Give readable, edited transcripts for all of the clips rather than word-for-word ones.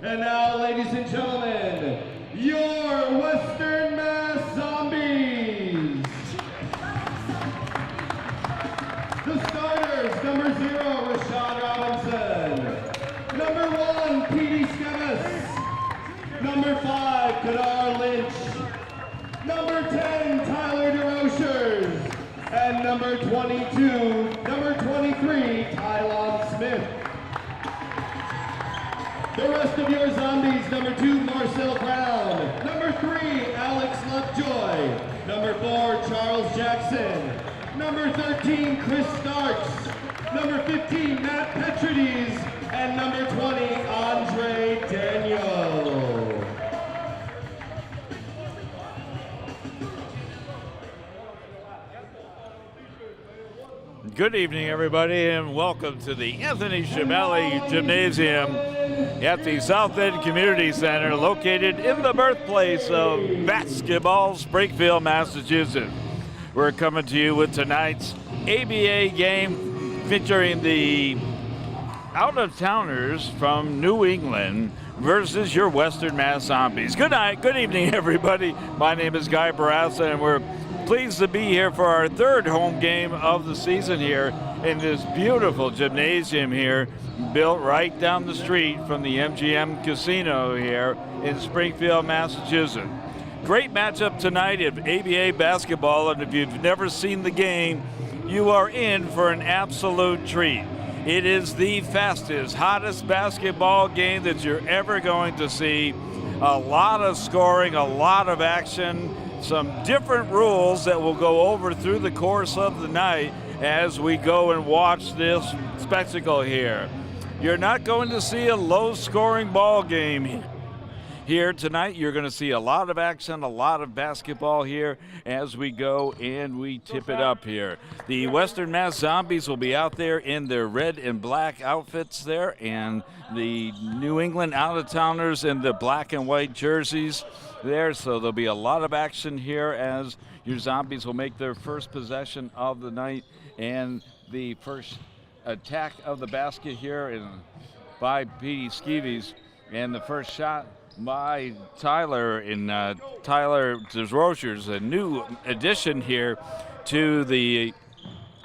And now, ladies and gentlemen, your Western Mass Zombies. The starters, number 0, Rashad Robinson. Number 1, Petey Skemis. Number 5, Kadar Lynch. Number 10, Tyler DeRochers. And number 22, number 23, Tylon Smith. The rest of your zombies, number 2, Marcel Brown. Number 3, Alex Lovejoy. Number 4, Charles Jackson. Number 13, Chris Starks. Number 15, Matt Petrides. And number 20, Andre Daniel. Good evening, everybody, and welcome to the Anthony Schiavelli Gymnasium at the South End Community Center, located in the birthplace of basketball, Springfield, Massachusetts. We're coming to you with tonight's ABA game featuring the Outtatowners from New England versus your Western Mass Zombies. Good night, good evening, everybody. My name is Guy Barassa, and we're pleased to be here for our third home game of the season here in this beautiful gymnasium here, built right down the street from the MGM Casino here in Springfield, Massachusetts. Great matchup tonight of ABA basketball, and if you've never seen the game, you are in for an absolute treat. It is the fastest, hottest basketball game that you're ever going to see. A lot of scoring, a lot of action, some different rules that we'll go over through the course of the night as we go and watch this spectacle here. You're not going to see a low-scoring ball game here tonight. You're going to see a lot of action, a lot of basketball here as we go and we tip it up here. The Western Mass Zombies will be out there in their red and black outfits there, and the New England Outtatowners in the black and white jerseys there. So there'll be a lot of action here as your Zombies will make their first possession of the night and the first attack of the basket here by Petey Skeevies, and the first shot by Tyler DeRochers, a new addition here to the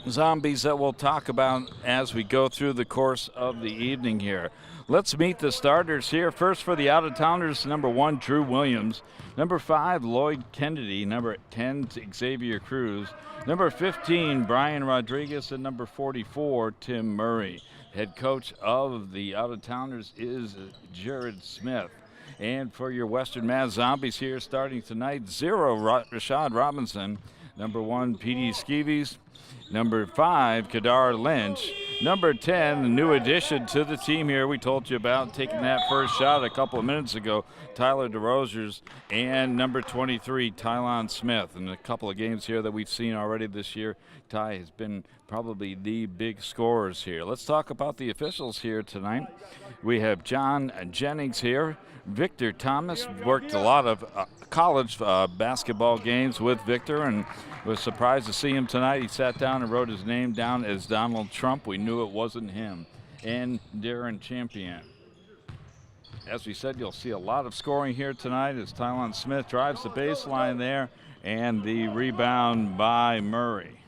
Zombies that we'll talk about as we go through the course of the evening here. Let's meet the starters here. First for the Outtatowners, number 1, Drew Williams. Number 5, Lloyd Kennedy. Number 10, Xavier Cruz. Number 15, Brian Rodriguez. And number 44, Tim Murray. Head coach of the Outtatowners is Jared Smith. And for your Western Mass Zombies here starting tonight, 0, Rashad Robinson. Number 1, Petey Skeevies. Number 5, Kadar Lynch. Number 10, the new addition to the team here we told you about, taking that first shot a couple of minutes ago, Tyler DeRochers. And number 23, Tylon Smith. In a couple of games here that we've seen already this year, Ty has been probably the big scorers here. Let's talk about the officials here tonight. We have John Jennings here. Victor Thomas worked a lot of college basketball games with Victor and was surprised to see him tonight. He sat down and wrote his name down as Donald Trump. We knew it wasn't him. And Darren Champion. As we said, you'll see a lot of scoring here tonight as Tylon Smith drives the baseline there, and the rebound by Murray.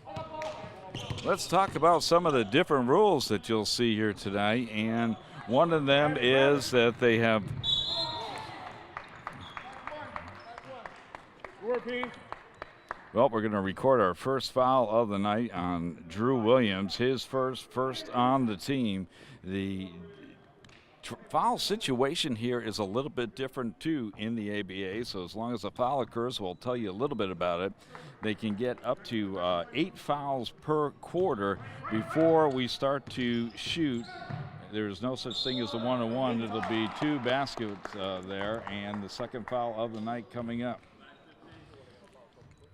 Let's talk about some of the different rules that you'll see here tonight, and one of them is that they have well, we're going to record our first foul of the night on Drew Williams, his first on the team. The foul situation here is a little bit different too in the ABA, so as long as a foul occurs, we'll tell you a little bit about it. They can get up to 8 fouls per quarter before we start to shoot. There's no such thing as a 1-on-1. It'll be 2 baskets there, and the second foul of the night coming up.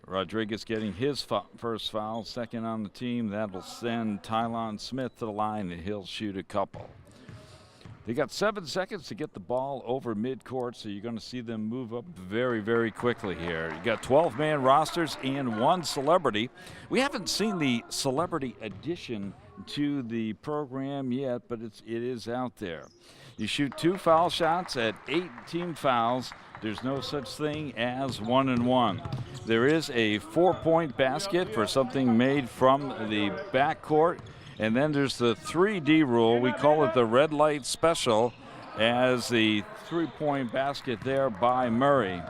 Rodriguez getting his first foul, second on the team. That'll send Tylon Smith to the line, and he'll shoot a couple. They got 7 seconds to get the ball over midcourt, so you're going to see them move up very, very quickly here. You got 12-man rosters and 1 celebrity. We haven't seen the celebrity addition to the program yet, but it is out there. You shoot 2 foul shots at 18 fouls. There's no such thing as 1-and-1. There is a 4-point basket for something made from the backcourt. And then there's the 3D rule. We call it the red light special, as the 3-point basket there by Murray.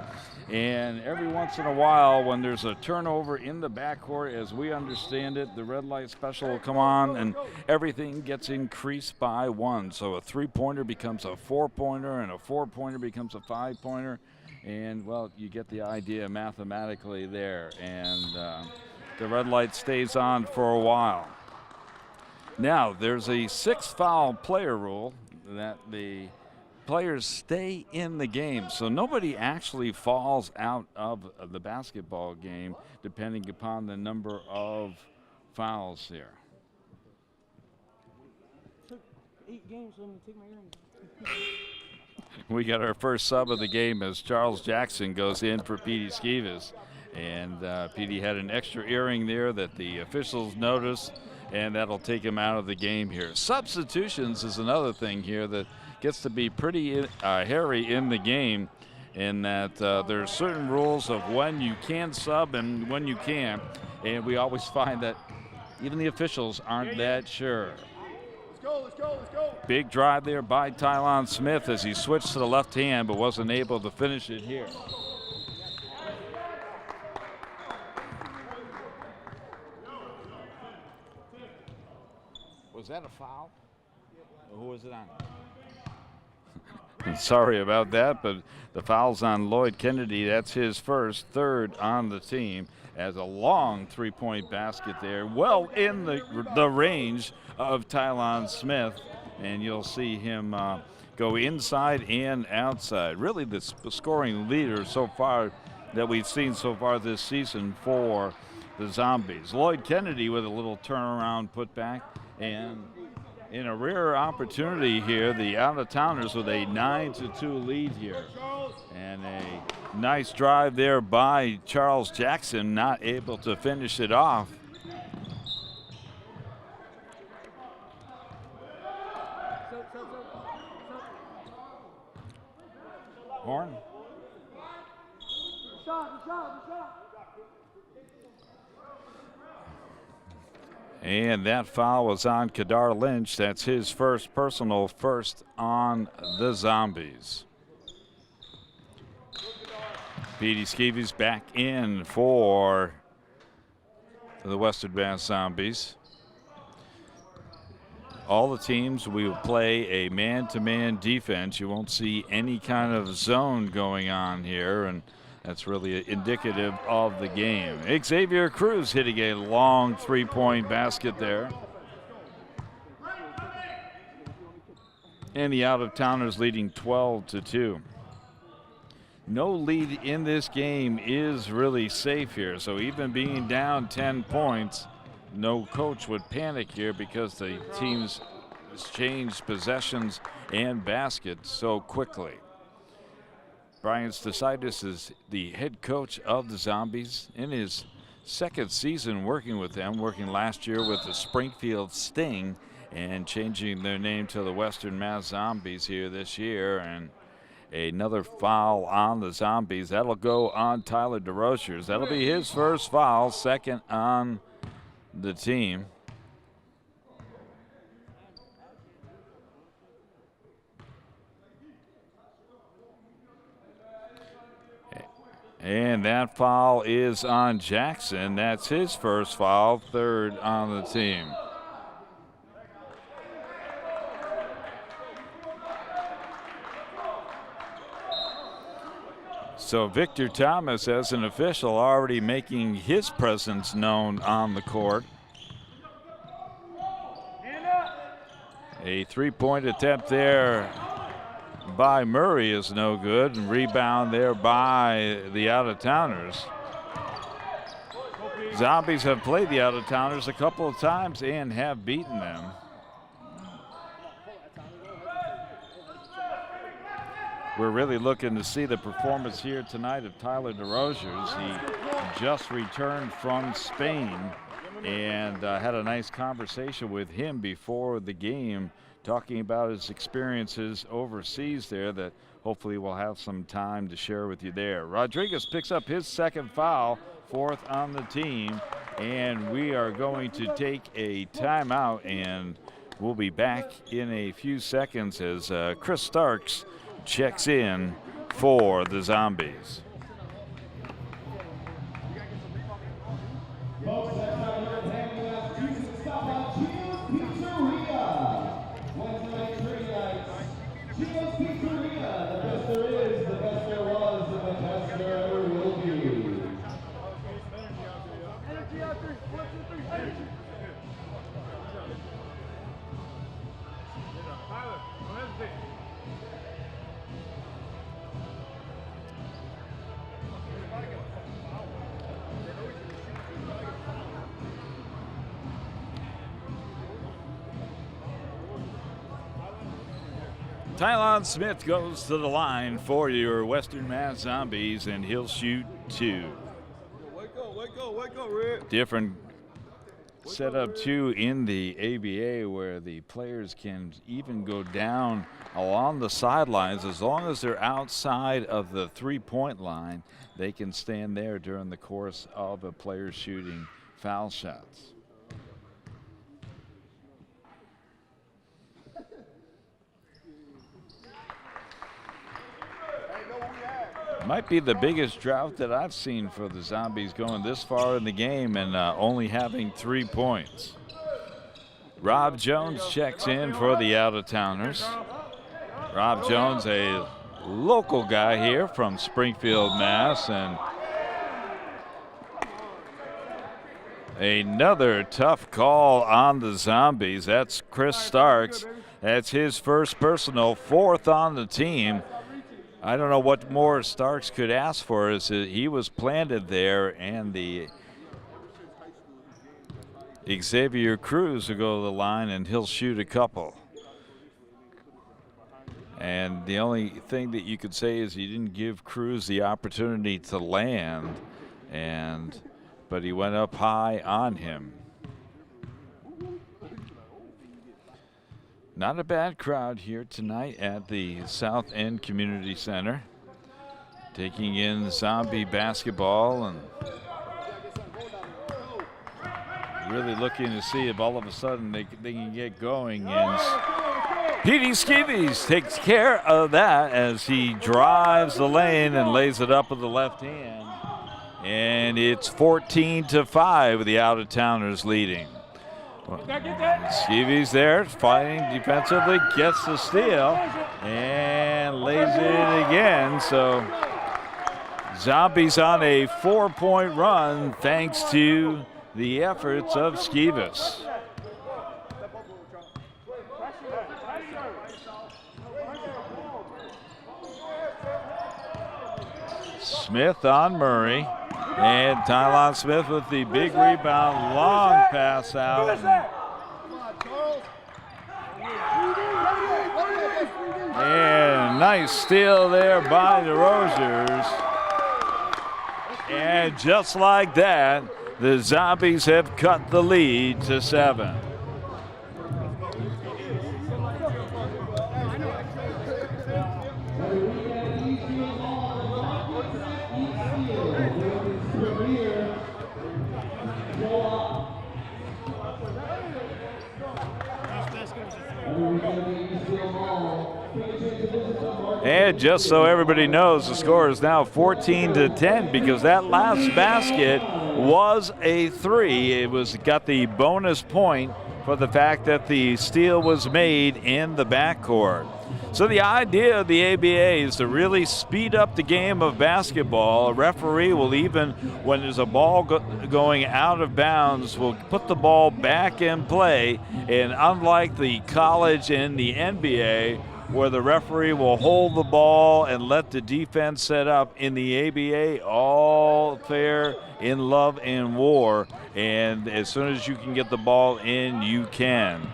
And every once in a while, when there's a turnover in the backcourt, as we understand it, the red light special will come on and everything gets increased by 1. So a 3-pointer becomes a 4-pointer, and a 4-pointer becomes a 5-pointer. And, well, you get the idea mathematically there. And the red light stays on for a while. Now, there's a 6-foul player rule that the players stay in the game. So nobody actually falls out of the basketball game depending upon the number of fouls here. Took 8 games for them to take my earrings. We got our first sub of the game as Charles Jackson goes in for Petey Skivas. And Petey had an extra earring there that the officials noticed, and that'll take him out of the game here. Substitutions is another thing here that gets to be pretty hairy in the game, in that there are certain rules of when you can sub and when you can't, and we always find that even the officials aren't that sure. Let's go. Big drive there by Tylon Smith as he switched to the left hand but wasn't able to finish it here. Was that a foul? Or who was it on? Sorry about that, but the foul's on Lloyd Kennedy. That's his first, 3rd on the team, as a long 3-point basket there, well in the range of Tylon Smith, and you'll see him go inside and outside. Really the scoring leader so far that we've seen so far this season for the Zombies. Lloyd Kennedy with a little turnaround putback. And in a rare opportunity here, the Outtatowners with a 9-2 lead here. And a nice drive there by Charles Jackson, not able to finish it off. Horn. And that foul was on Kadar Lynch. That's his first personal first on the Zombies. Petey Skivas back in for the Western Mass Zombies. All the teams will play a man-to-man defense. You won't see any kind of zone going on here, and that's really indicative of the game. Xavier Cruz hitting a long 3-point basket there. And the Outtatowners leading 12-2. No lead in this game is really safe here. So even being down 10 points, no coach would panic here because the teams changed possessions and baskets so quickly. Brian Stasitis is the head coach of the Zombies in his 2nd season working with them, working last year with the Springfield Sting and changing their name to the Western Mass Zombies here this year. And another foul on the Zombies. That'll go on Tyler DeRochers. That'll be his first foul, 2nd on the team. And that foul is on Jackson. That's his first foul, 3rd on the team. So Victor Thomas, as an official, already making his presence known on the court. A 3-point attempt there by Murray is no good, and rebound there by the Outtatowners. Zombies have played the Outtatowners a couple of times and have beaten them. we're really looking to see the performance here tonight of Tyler DeRosiers. He just returned from Spain and had a nice conversation with him before the game, talking about his experiences overseas there that hopefully we'll have some time to share with you there. Rodriguez picks up his second foul, 4th on the team, and we are going to take a timeout, and we'll be back in a few seconds as Chris Starks checks in for the Zombies. Folks, next time you're hanging out, you can stop at Gio's Pizzeria. Wednesday night, Thursday night. Gio's Pizzeria. The best there is, the best there was, and the best there ever will be. Energy out three. 1, 2, 3. Energy. Tyler, don't hesitate. Tylon Smith goes to the line for your Western Mass Zombies, and he'll shoot 2. Wake up, Red. Different setup too in the ABA, where the players can even go down along the sidelines. As long as they're outside of the 3-point line, they can stand there during the course of a player shooting foul shots. Might be the biggest drought that I've seen for the Zombies going this far in the game and only having 3 points. Rob Jones checks in for the Outtatowners. Rob Jones, a local guy here from Springfield, Mass, and another tough call on the Zombies. That's Chris Starks. That's his first personal, 4th on the team. I don't know what more Starks could ask for, as he was planted there, and the Xavier Cruz will go to the line and he'll shoot a couple. And the only thing that you could say is he didn't give Cruz the opportunity to land, but he went up high on him. Not a bad crowd here tonight at the South End Community Center, taking in Zombie basketball and really looking to see if all of a sudden they can get going. And Petey Skeevies takes care of that as he drives the lane and lays it up with the left hand. And it's 14-5 with the Outtatowners leading. Skeevies there fighting defensively, gets the steal and lays it in again. So Zombies on a 4-point run thanks to the efforts of Skeevis. Smith on Murray. And Tylon Smith with the big rebound, long pass out. And nice steal there by the Rosiers. And just like that, the Zombies have cut the lead to 7. And just so everybody knows, the score is now 14-10 because that last basket was a 3. It got the bonus point for the fact that the steal was made in the backcourt. So the idea of the ABA is to really speed up the game of basketball. A referee will, even when there's a ball going out of bounds, will put the ball back in play. And unlike the college and the NBA, where the referee will hold the ball and let the defense set up, in the ABA, all fair in love and war. And as soon as you can get the ball in, you can.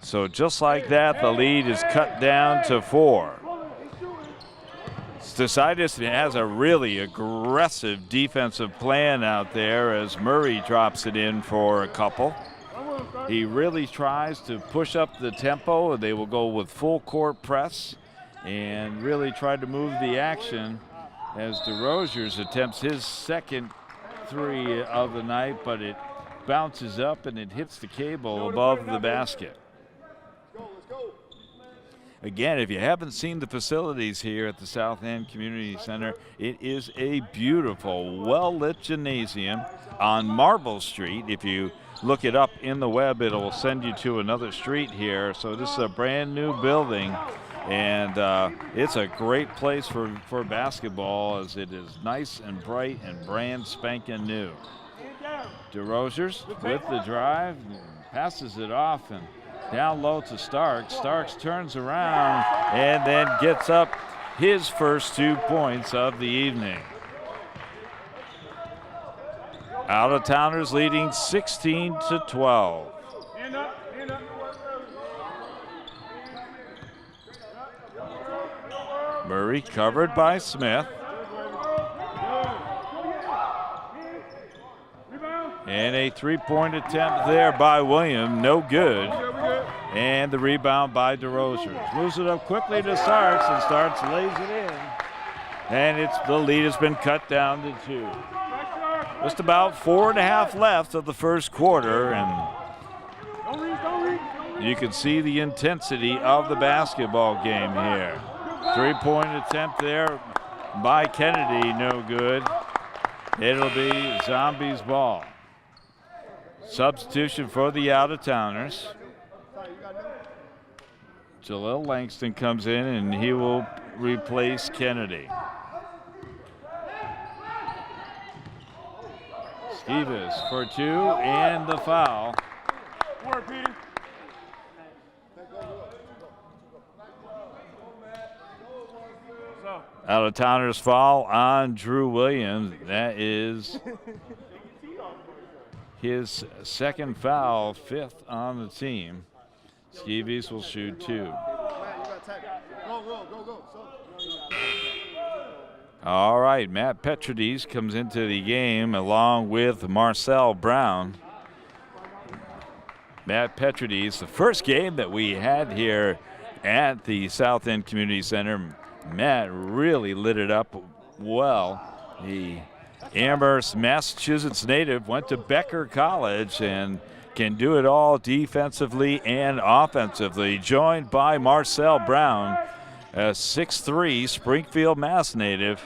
So just like that, the lead is cut down to 4. Decidis has a really aggressive defensive plan out there as Murray drops it in for a couple. He really tries to push up the tempo. They will go with full court press and really try to move the action as DeRosiers attempts his second three of the night, but it bounces up and it hits the cable above the basket. Again, if you haven't seen the facilities here at the South End Community Center, it is a beautiful, well-lit gymnasium on Marble Street. If you look it up in the web, it will send you to another street here. So this is a brand new building, and it's a great place for basketball as it is nice and bright and brand spanking new. DeRosiers with the drive, passes it off, and down low to Starks. Starks turns around and then gets up his first 2 points of the evening. Outtatowners leading 16-12. Murray covered by Smith. And a three-point attempt there by William, no good. And the rebound by DeRosiers. Moves it up quickly to Starks, and Starks lays it in. And the lead has been cut down to 2. Just about 4.5 left of the first quarter, and you can see the intensity of the basketball game here. Three-point attempt there by Kennedy, no good. It'll be Zombies ball. Substitution for the Outtatowners. Jalil Langston comes in and he will replace Kennedy. Stevens for 2 and the foul. Outtatowners foul on Drew Williams. That is his second foul, 5th on the team. Skeevies will shoot 2. All right, Matt Petrides comes into the game along with Marcel Brown. Matt Petrides, the first game that we had here at the South End Community Center, Matt really lit it up well. The Amherst, Massachusetts native went to Becker College and can do it all defensively and offensively. Joined by Marcel Brown, a 6'3" Springfield, Mass native.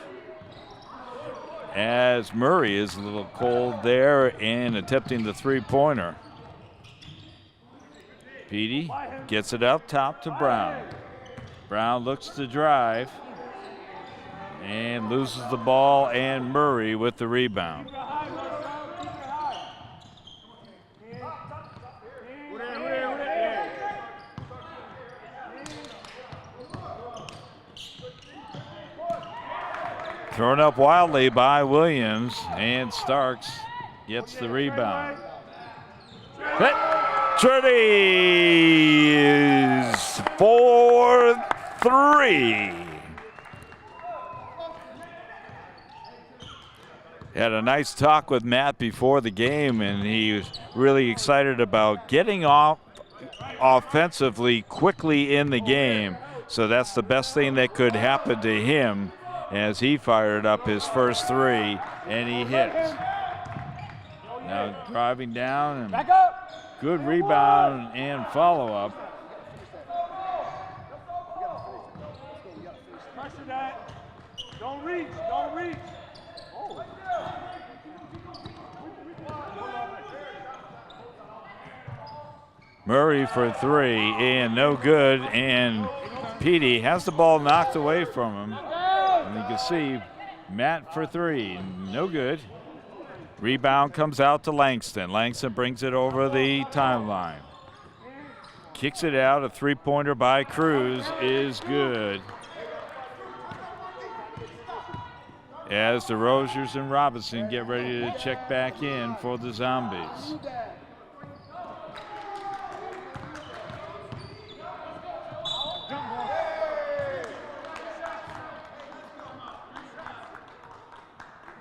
As Murray is a little cold there and attempting the three-pointer. Petey gets it up top to Brown. Brown looks to drive and loses the ball, and Murray with the rebound. Thrown up wildly by Williams, and Starks gets the rebound. Trinity is 4-3. Had a nice talk with Matt before the game, and he was really excited about getting off offensively quickly in the game. So that's the best thing that could happen to him as he fired up his first 3, and he hits. Now driving down, and Back up. good rebound and follow-up. Pressure that. Don't reach. Don't reach. Oh. Murray for 3 and no good, and Petey has the ball knocked away from him. And you can see Matt for 3, no good. Rebound comes out to Langston. Langston brings it over the timeline. Kicks it out, a three-pointer by Cruz is good. As the Rosiers and Robinson get ready to check back in for the Zombies.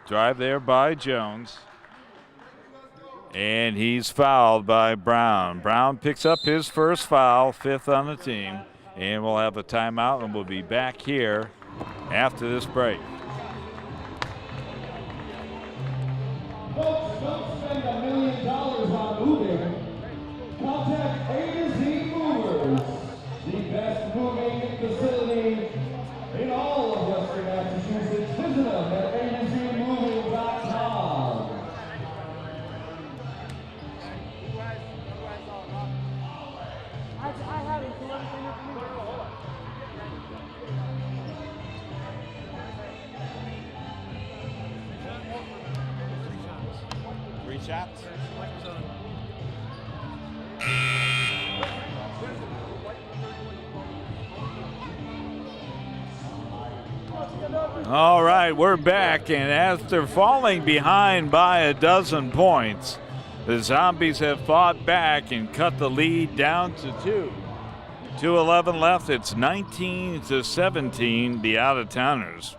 Drive there by Jones. And he's fouled by Brown. Brown picks up his first foul, 5th on the team. And we'll have a timeout, and we'll be back here after this break. Folks, don't spend $1 million on moving. Contact A to Z Movers, the best moving facility in all of Western Massachusetts. Visit them at azmoving.com. I have it. So let me say that for me. 3 shots. All right, we're back, and after falling behind by a dozen points, the Zombies have fought back and cut the lead down to 2. 2:11 left. It's 19-17, the Outtatowners.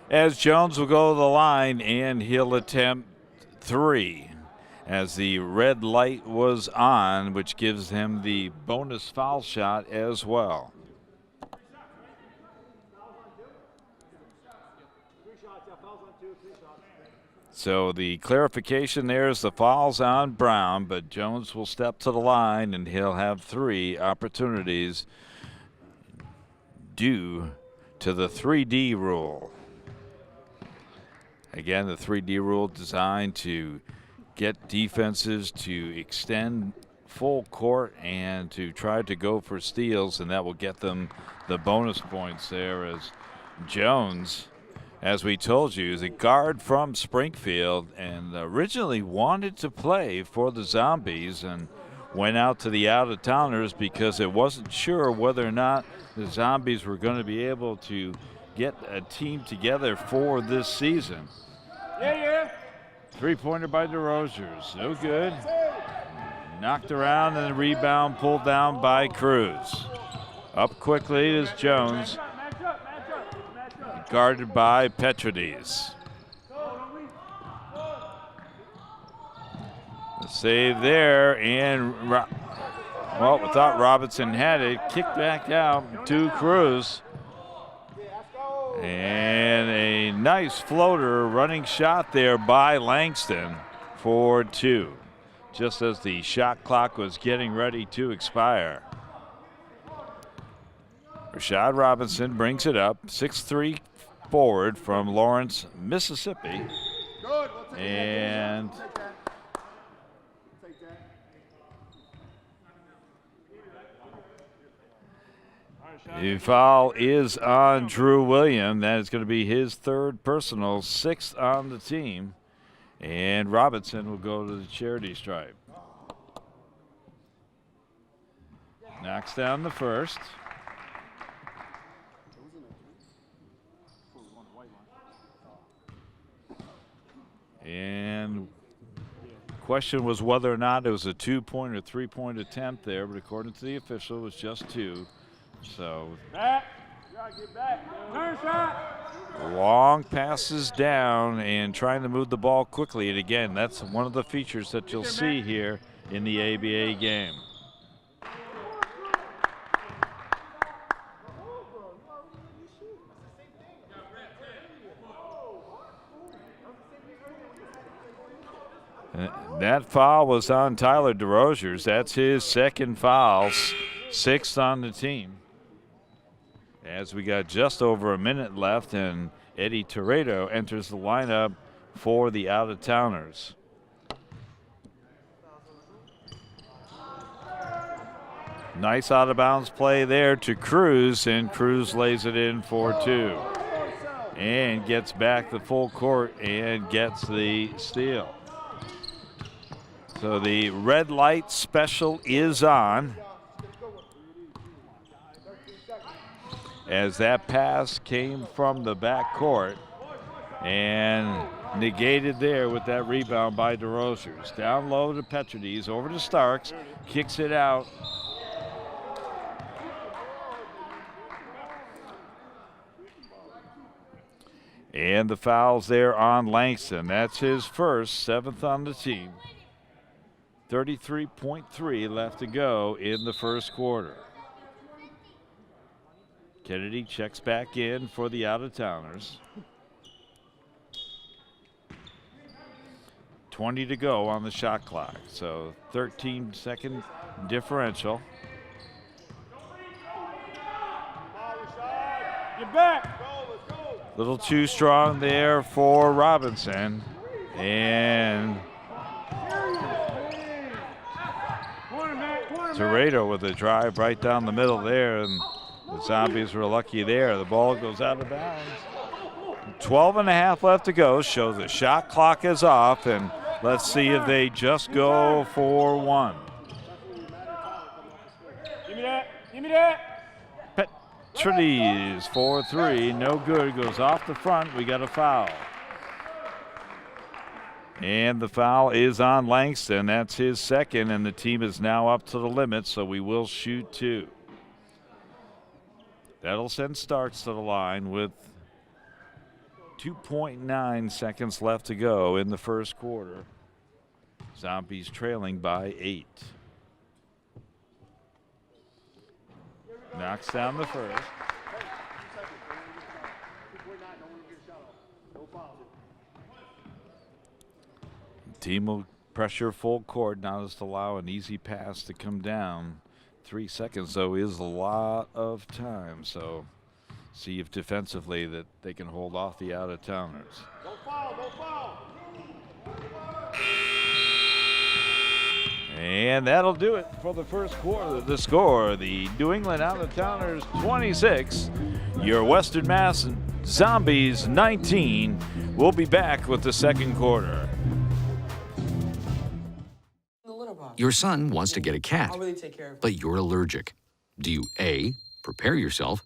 As Jones will go to the line, and he'll attempt 3 as the red light was on, which gives him the bonus foul shot as well. So the clarification there is the foul's on Brown, but Jones will step to the line, and he'll have 3 opportunities due to the 3D rule. Again, the 3D rule designed to get defenses to extend full court and to try to go for steals, and that will get them the bonus points there, as Jones, as we told you, is a guard from Springfield and originally wanted to play for the Zombies and went out to the Outtatowners because it wasn't sure whether or not the Zombies were going to be able to get a team together for this season. Yeah. 3-pointer by DeRosiers, no good. Knocked around, and the rebound pulled down by Cruz. Up quickly is Jones, guarded by Petrides. The save there, and we thought Robinson had it. Kicked back out to Cruz. And a nice floater running shot there by Langston for 2, just as the shot clock was getting ready to expire. Rashad Robinson brings it up, 6'3" forward from Lawrence, Mississippi. And the foul is on Drew William. That is going to be his 3rd personal, 6th on the team. And Robinson will go to the charity stripe. Knocks down the first. And question was whether or not it was a 2-point or 3-point attempt there, but according to the official, it was just 2. So long passes down and trying to move the ball quickly. And again, that's one of the features that you'll see here in the ABA game. That foul was on Tyler DeRosiers. That's his 2nd foul, 6th on the team. As we got just over a minute left, and Eddie Toredo enters the lineup for the Outtatowners. Nice out-of-bounds play there to Cruz, and Cruz lays it in for 2. And gets back the full court and gets the steal. So the red light special is on, as that pass came from the backcourt and negated there with that rebound by DeRosiers. Down low to Petrides, over to Starks, kicks it out. And the foul's there on Langston. That's his first, 7th on the team. 33.3 left to go in the first quarter. Kennedy checks back in for the Out-of-Towners. 20 to go on the shot clock, so 13-second differential. Get back. Little too strong there for Robinson. And Torado with a drive right down the middle there, and the Zombies were lucky there. The ball goes out of bounds. 12 and a half left to go, so the shot clock is off, and let's see if they just go for one. Give me that. Give me that. Trees 4-3, no good, goes off the front. We got a foul. And the foul is on Langston. That's his second, and the team is now up to the limit, so we will shoot 2. That'll send Starks to the line with 2.9 seconds left to go in the first quarter. Zombies trailing by 8. Knocks down the first. Team will pressure full court, not just allow an easy pass to come down. 3 seconds, though, is a lot of time. So see if defensively that they can hold off the Out-of-Towners. Don't foul, don't foul. And that'll do it for the first quarter. The score, the New England Out-of-Towners 26, your Western Mass Zombies 19. We'll be back with the second quarter. Your son wants to get a cat, I'll really take care of it. but you're allergic. Do you A, prepare yourself,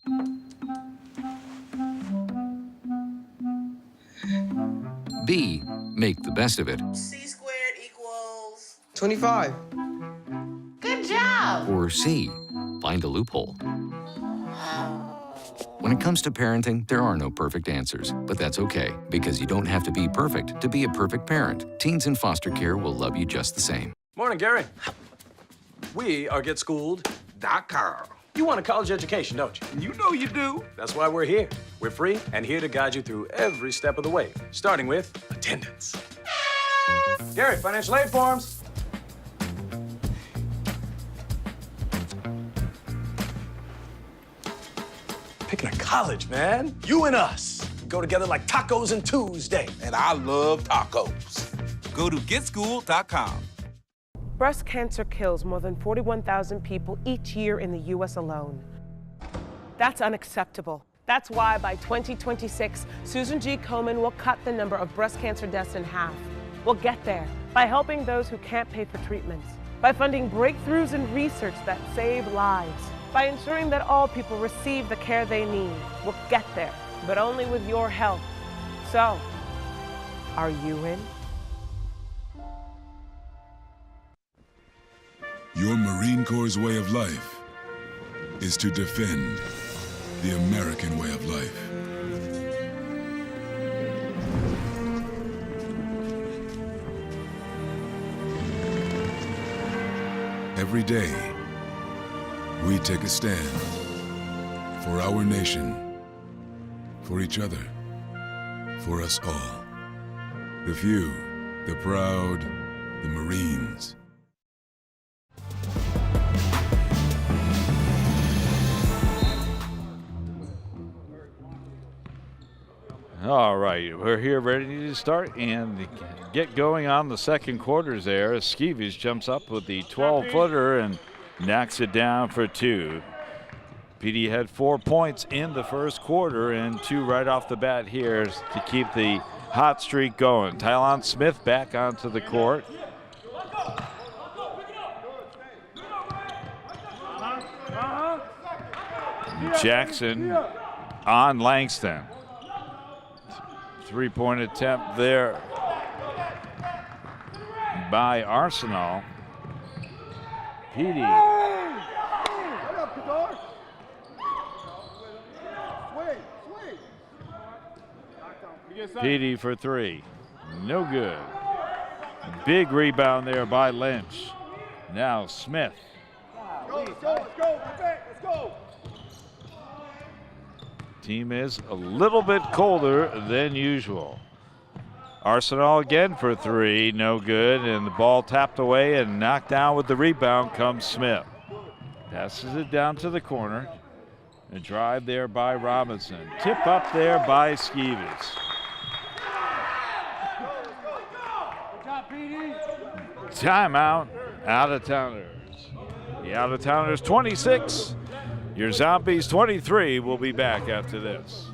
B, make the best of it, C squared equals 25. Good job. or C, find a loophole? When it comes to parenting, there are no perfect answers, but that's okay, because you don't have to be perfect to be a perfect parent. Teens in foster care will love you just the same. Morning, Gary. We are GetSchooled.com. You want a college education, don't you? You know you do. That's why we're here. We're free and here to guide you through every step of the way, starting with attendance. Gary, financial aid forms. Picking a college, man. You and us. We go together like tacos and Tuesday. And I love tacos. Go to GetSchooled.com. Breast cancer kills more than 41,000 people each year in the U.S. alone. That's unacceptable. That's why by 2026, Susan G. Komen will cut the number of breast cancer deaths in half. We'll get there by helping those who can't pay for treatments, by funding breakthroughs in research that save lives, by ensuring that all people receive the care they need. We'll get there, but only with your help. So, are you in? Your Marine Corps' way of life is to defend the American way of life. Every day, we take a stand for our nation, for each other, for us all. The few, the proud, the Marines. All right, we're here ready to start and get going on the second quarters there. Skeevies jumps up with the 12-footer and knocks it down for 2. PD had 4 points in the first quarter and 2 right off the bat here to keep the hot streak going. Tylon Smith back onto the court. Jackson on Langston. 3-point attempt there by Arsenal. Petey. Petey for three. No good. Big rebound there by Lynch. Now Smith. Let's go. Get back. Let's go. Team is a little bit colder than usual. Arsenal again for three, no good, and the ball tapped away and knocked down with the rebound comes Smith. Passes it down to the corner. A drive there by Robinson. Tip up there by Skeevers. Timeout, Out-of-Towners. The Out-of-Towners 26, your Zombies 23. We'll be back after this.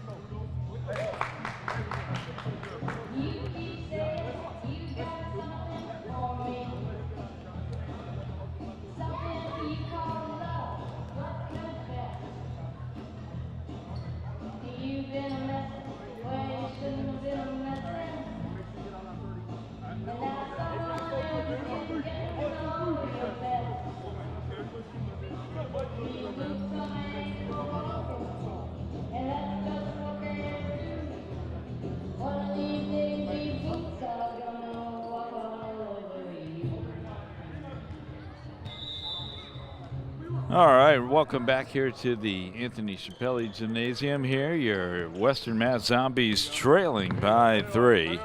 All right, welcome back here to the Anthony Chappelli Gymnasium here. Your Western Mass Zombies trailing by 3.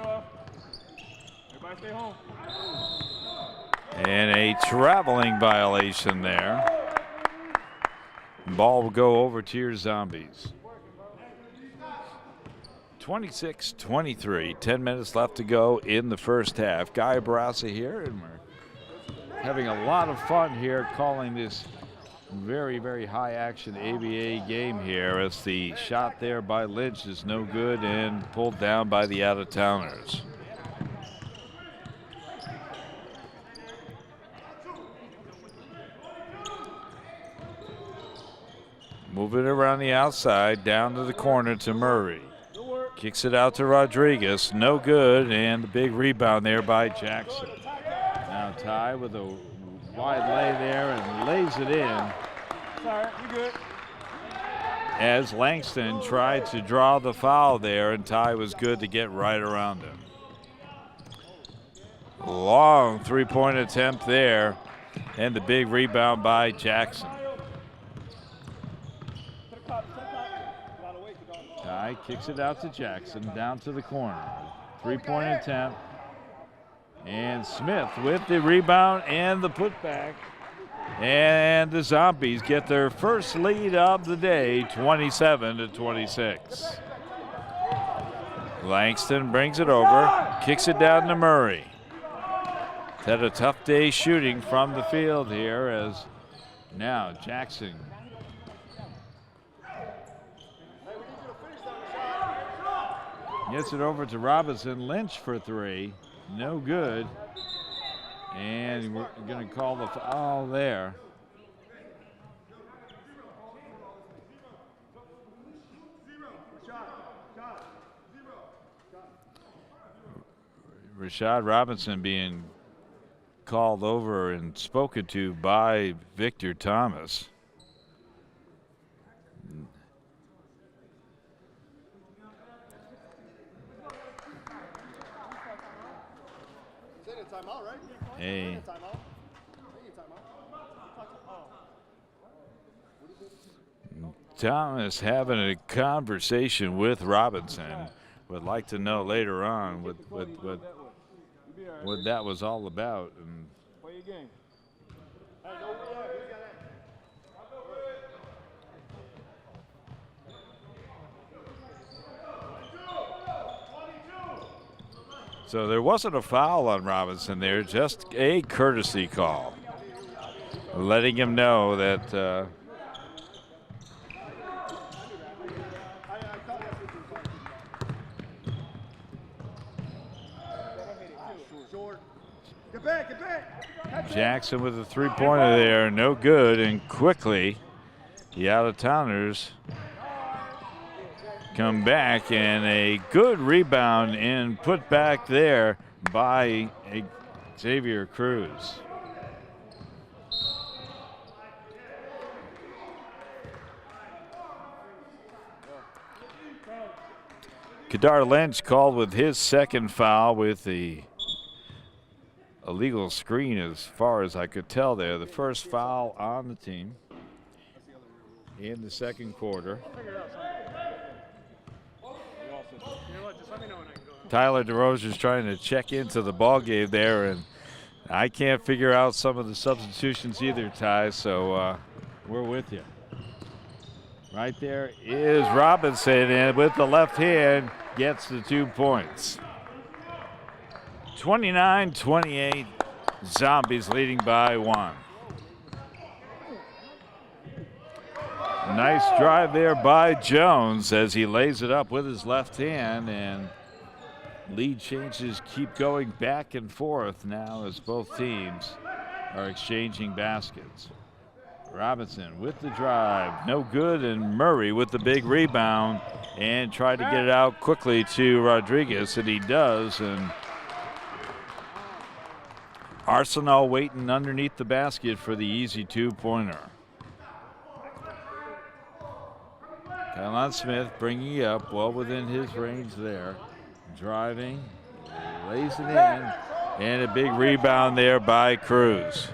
Everybody stay home. And a traveling violation there. Ball will go over to your Zombies. 26-23, 10 minutes left to go in the first half. Guy Barassa here, and we're having a lot of fun here calling this very, very high action ABA game here as the shot there by Lynch is no good and pulled down by the Out-of-Towners. Move it around the outside, down to the corner to Murray. Kicks it out to Rodriguez, no good, and the big rebound there by Jackson. Now Ty with a wide lay there and lays it in. Sorry, you good. As Langston tried to draw the foul there, and Ty was good to get right around him. Long three-point attempt there, and the big rebound by Jackson. Ty kicks it out to Jackson, down to the corner. Three-point attempt. And Smith with the rebound and the putback. And the Zombies get their first lead of the day, 27-26. Langston brings it over, kicks it down to Murray. Had a tough day shooting from the field here as now Jackson gets it over to Robinson. Lynch for three, no good. And we're going to call the foul there. Rashad Robinson being called over and spoken to by Victor Thomas. Hey. Thomas having a conversation with Robinson. Would like to know later on what that was all about. And Play your game. so there wasn't a foul on Robinson there, just a courtesy call. Letting him know that Jackson with a three-pointer there, no good, and quickly the Out-of-Towners come back, and a good rebound and put back there by Xavier Cruz. Kadar Lynch called with his second foul with the illegal screen as far as I could tell there. The first foul on the team in the second quarter. Tyler DeRozier's trying to check into the ball game there, and I can't figure out some of the substitutions either, Ty, so we're with you. Right there is Robinson, and with the left hand, gets the 2 points. 29-28, Zombies leading by 1. Nice drive there by Jones as he lays it up with his left hand, and lead changes keep going back and forth now as both teams are exchanging baskets. Robinson with the drive, no good, and Murray with the big rebound and tried to get it out quickly to Rodriguez, and he does, and Arsenal waiting underneath the basket for the easy 2-pointer. Kylon Smith bringing it up well within his range there. Driving, lays it in, and a big rebound there by Cruz.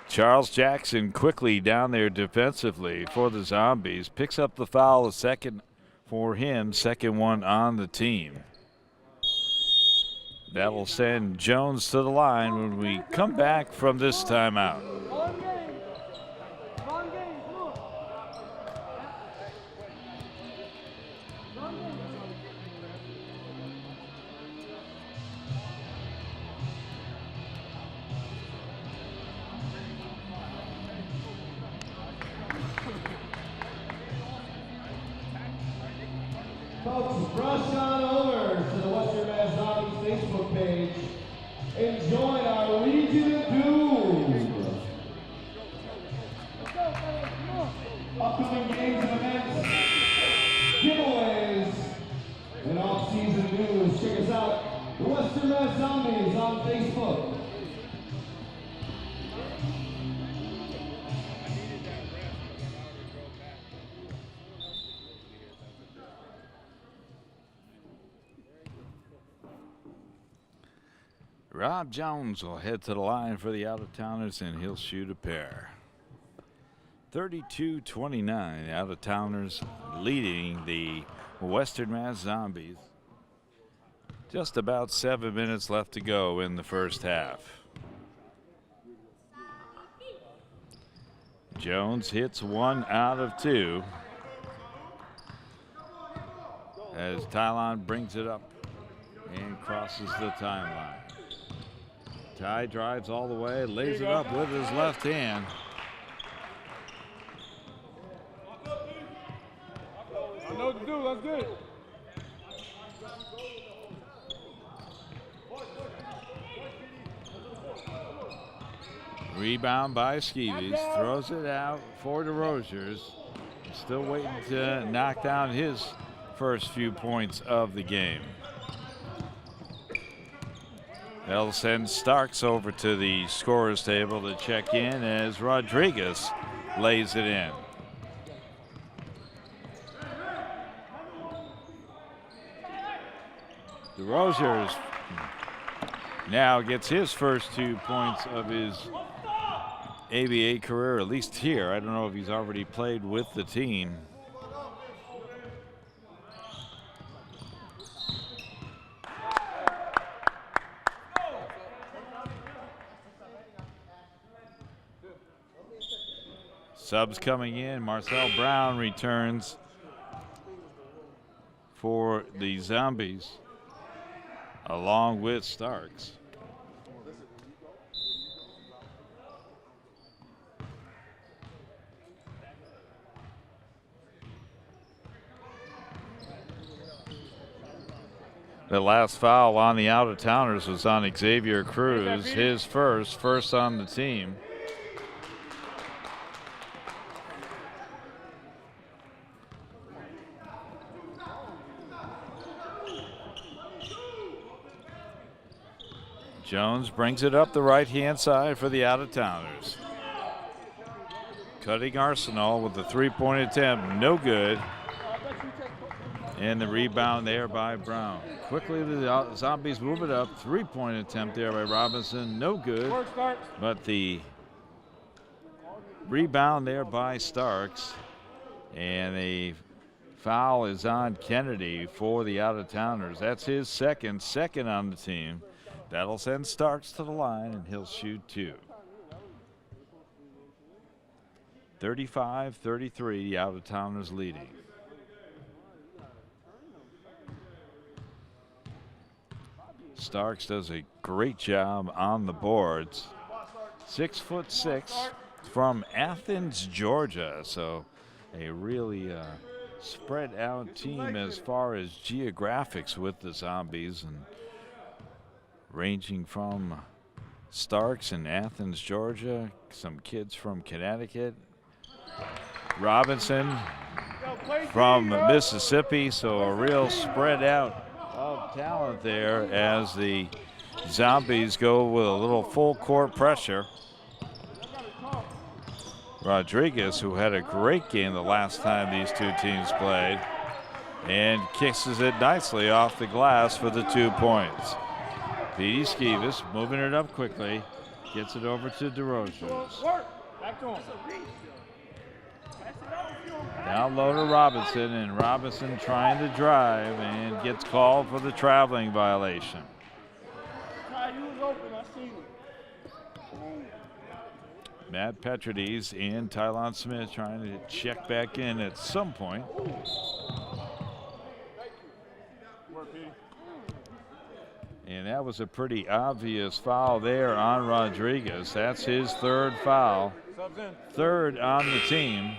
Charles Jackson quickly down there defensively for the Zombies. Picks up the foul, a second for him, second one on the team. That will send Jones to the line when we come back from this timeout. Folks, rush on over to the Western Mass Zombies Facebook page and join our Legion of Doom. Upcoming games and events, giveaways, and off-season news. Check us out, the Western Mass Zombies on Facebook. Rob Jones will head to the line for the Out-of-Towners, and he'll shoot a pair. 32-29, Out-of-Towners leading the Western Mass Zombies. Just about 7 minutes left to go in the first half. Jones hits 1 out of 2 as Tylon brings it up and crosses the timeline. Ty drives all the way, lays it up with his left hand. I know what to do, that's good. Rebound by Skeevies, throws it out for DeRozier's. Still waiting to knock down his first few points of the game. They'll send Starks over to the scorer's table to check in as Rodriguez lays it in. DeRozier's now gets his first 2 points of his ABA career, at least here. I don't know if he's already played with the team. Subs coming in. Marcel Brown returns for the Zombies along with Starks. The last foul on the Out-of-Towners was on Xavier Cruz, his first on the team. Jones brings it up the right-hand side for the out-of-towners. Cutting Arsenal with the three-point attempt, no good. And the rebound there by Brown. Quickly the Zombies move it up. Three-point attempt there by Robinson, no good. But the rebound there by Starks. And a foul is on Kennedy for the out-of-towners. That's his second on the team. That'll send Starks to the line, and he'll shoot two. 35-33, the out-of-towners leading. Starks does a great job on the boards. 6'6" from Athens, Georgia. So a really spread out team as far as geographics with the Zombies, and ranging from Starks in Athens, Georgia, some kids from Connecticut, Robinson from Mississippi. So a real spread out of talent there as the Zombies go with a little full court pressure. Rodriguez, who had a great game the last time these two teams played, and kisses it nicely off the glass for the 2 points. Petey Skivas moving it up quickly, gets it over to DeRozers. Down low to Robinson, and Robinson trying to drive and gets called for the traveling violation. Matt Petrides and Tylon Smith trying to check back in at some point. And that was a pretty obvious foul there on Rodriguez. That's his third foul. Third on the team.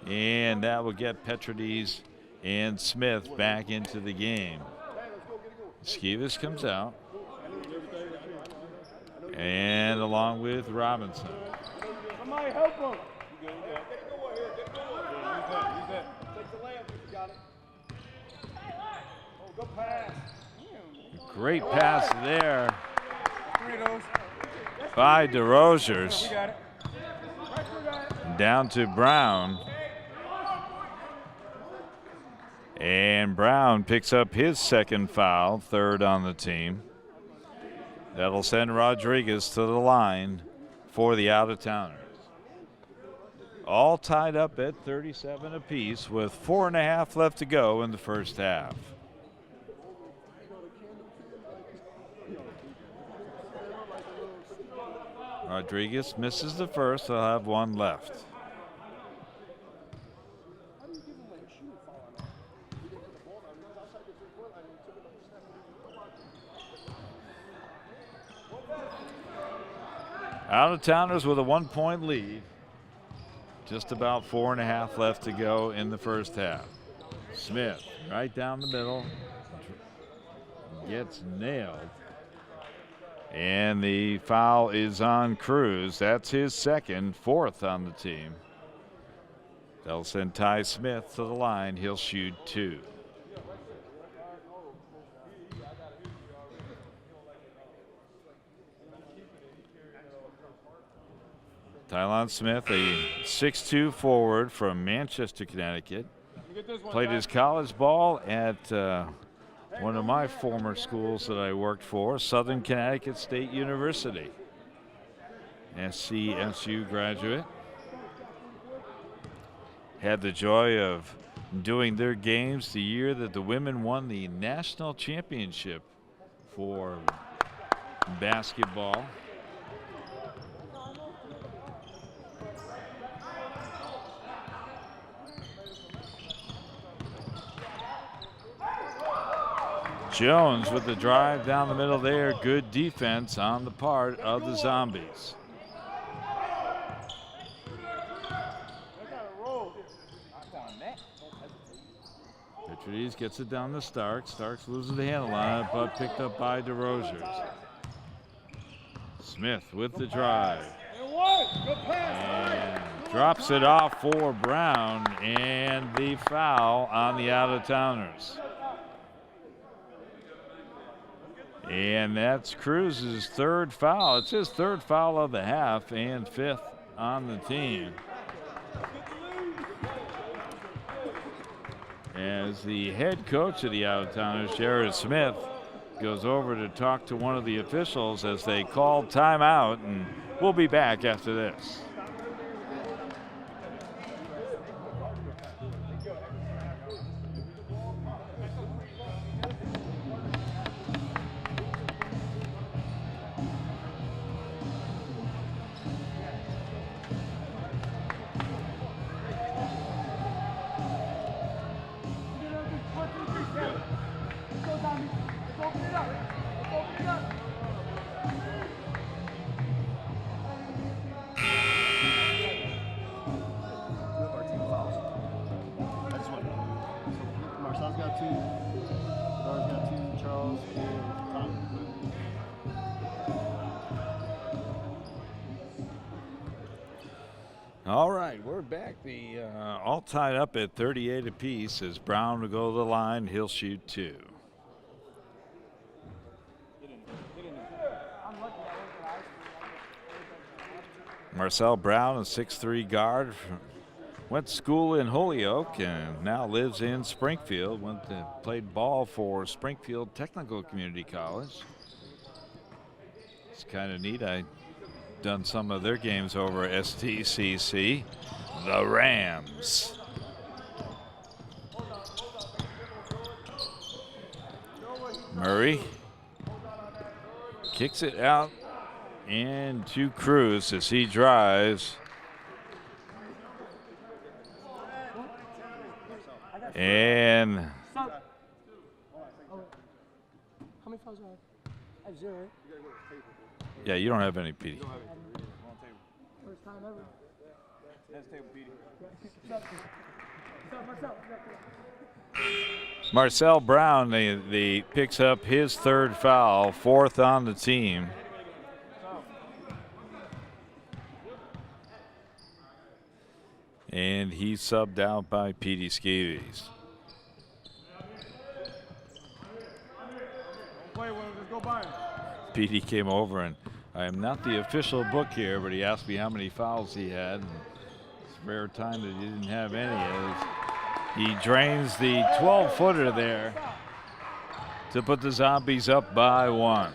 And that will get Petrides and Smith back into the game. Skivas comes out. And along with Robinson. Somebody help him. Great pass there by DeRozers. Down to Brown. And Brown picks up his second foul, third on the team. That'll send Rodriguez to the line for the out-of-towners. All tied up at 37 apiece with 4.5 left to go in the first half. Rodriguez misses the first. They'll have one left. Out-of-towners with a 1-point lead. Just about 4.5 left to go in the first half. Smith right down the middle. Gets nailed. And the foul is on Cruz. That's his second, fourth on the team. They'll send Ty Smith to the line. He'll shoot two. Tylon Smith, a 6'2" forward from Manchester, Connecticut. Played his college ball at one of my former schools that I worked for, Southern Connecticut State University. SCSU graduate. Had the joy of doing their games the year that the women won the national championship for basketball. Jones with the drive down the middle there. Good defense on the part of the Zombies. Petrides gets it down to Starks. Starks loses the handle on it, but picked up by DeRozers. Smith with the drive. And drops it off for Brown, and the foul on the out-of-towners. And that's Cruz's third foul. It's his third foul of the half and fifth on the team. As the head coach of the Outtatowners, Jared Smith, goes over to talk to one of the officials as they call timeout, and we'll be back after this. Marcel's got 2. Dar's got 2. Charles and Tom. All right, we're back. The all tied up at 38 apiece as Brown will go to the line. He'll shoot 2. Marcel Brown, a 6'3" guard, went to school in Holyoke and now lives in Springfield. Played ball for Springfield Technical Community College. It's kind of neat. I've done some of their games over STCC. The Rams. Murray kicks it out and to Cruz as he drives. And How many fouls do I have? I have 0, right? yeah, you don't have any, Petey. First time ever. Let's table, Petey. Marcel Brown, they picks up his third foul, 4th on the team. And he's subbed out by Petey Scabies. Petey came over, and I am not the official book here, but he asked me how many fouls he had. And it's a rare time that he didn't have any. He drains the 12-footer there to put the Zombies up by 1.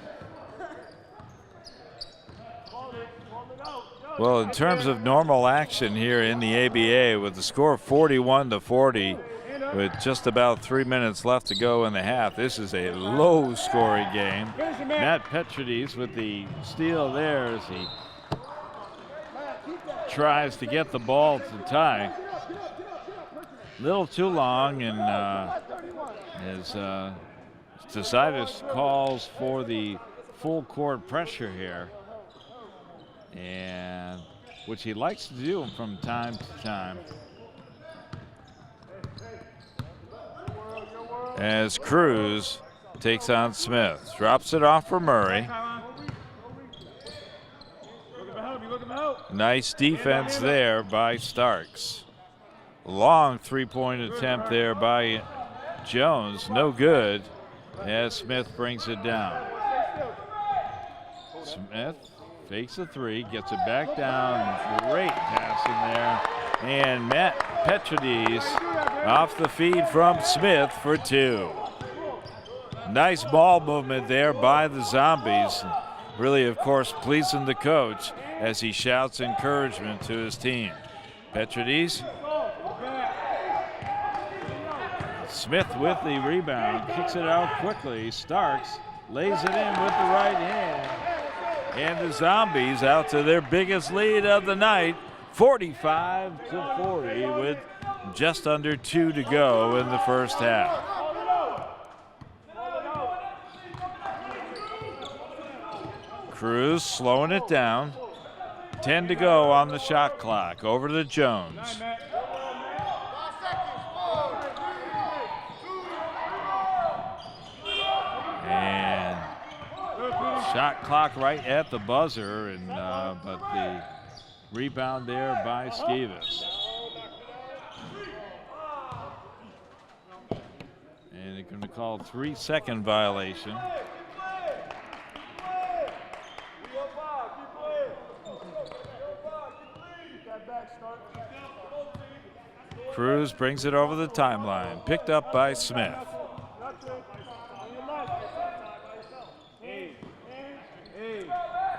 Well, in terms of normal action here in the ABA, with the score 41-40, with just about 3 minutes left to go in the half, this is a low-scoring game. Matt Petrides with the steal there as he tries to get the ball to tie. Little too long, and as Decidus calls for the full court pressure here, and which he likes to do from time to time. As Cruz takes on Smith, drops it off for Murray. Nice defense there by Starks. Long three-point attempt there by Jones, no good, as Smith brings it down. Smith fakes a 3, gets it back down, great pass in there, and Matt Petrides off the feed from Smith for 2. Nice ball movement there by the Zombies, really, of course, pleasing the coach as he shouts encouragement to his team. Petrides. Smith with the rebound, kicks it out quickly. Starks lays it in with the right hand. And the Zombies out to their biggest lead of the night, 45-40, with just under 2 to go in the first half. Cruz slowing it down. 10 to go on the shot clock. Over to Jones. And shot clock right at the buzzer, and but the rebound there by Scabies. And they're going to call 3-second violation. Cruz brings it over the timeline, picked up by Smith.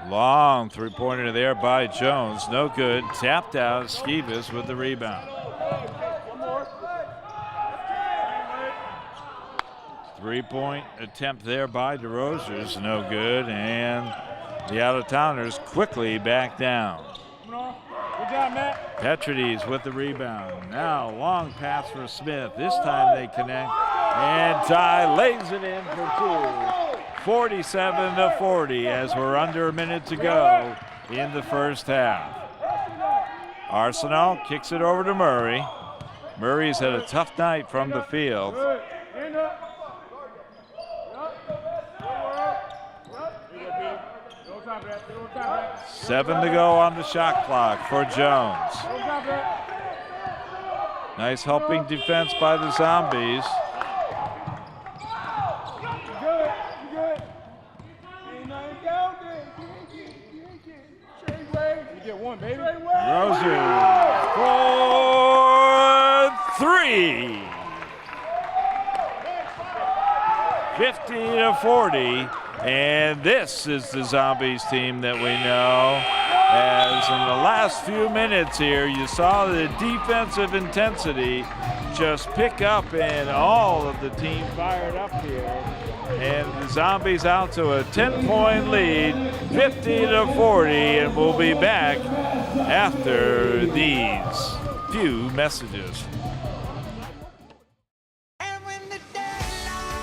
Long three-pointer there by Jones, no good. Tapped out, Skivas with the rebound. Three-point attempt there by DeRozier's no good, and the Out-of-Towners quickly back down. Good job, Matt. Petrides with the rebound. Now long pass for Smith. This time they connect, and Ty lays it in for two. 47-40 as we're under a minute to go in the first half. Arsenal kicks it over to Murray. Murray's had a tough night from the field. 7 to go on the shot clock for Jones. Nice helping defense by the Zombies. Rozier for three. 50-40. And this is the Zombies team that we know. As in the last few minutes here, you saw the defensive intensity just pick up and all of the team fired up here. And the Zombies out to a 10-point lead, 50-40, and we'll be back after these few messages.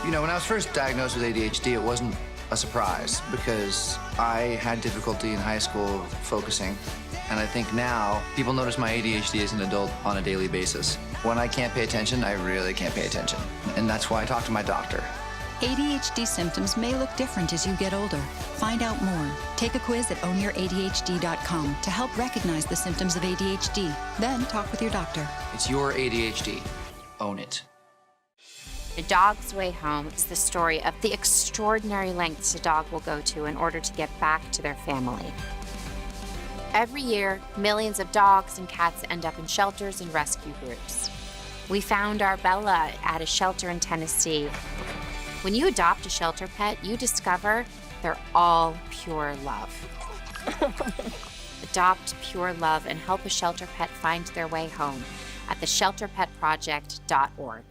You know, when I was first diagnosed with ADHD, it wasn't a surprise because I had difficulty in high school focusing. And I think now people notice my ADHD as an adult on a daily basis. When I can't pay attention, I really can't pay attention. And that's why I talk to my doctor. ADHD symptoms may look different as you get older. Find out more. Take a quiz at ownYourADHD.com to help recognize the symptoms of ADHD. Then talk with your doctor. It's your ADHD. Own it. A Dog's Way Home is the story of the extraordinary lengths a dog will go to in order to get back to their family. Every year, millions of dogs and cats end up in shelters and rescue groups. We found our Bella at a shelter in Tennessee. When you adopt a shelter pet, you discover they're all pure love. Adopt pure love and help a shelter pet find their way home at theshelterpetproject.org.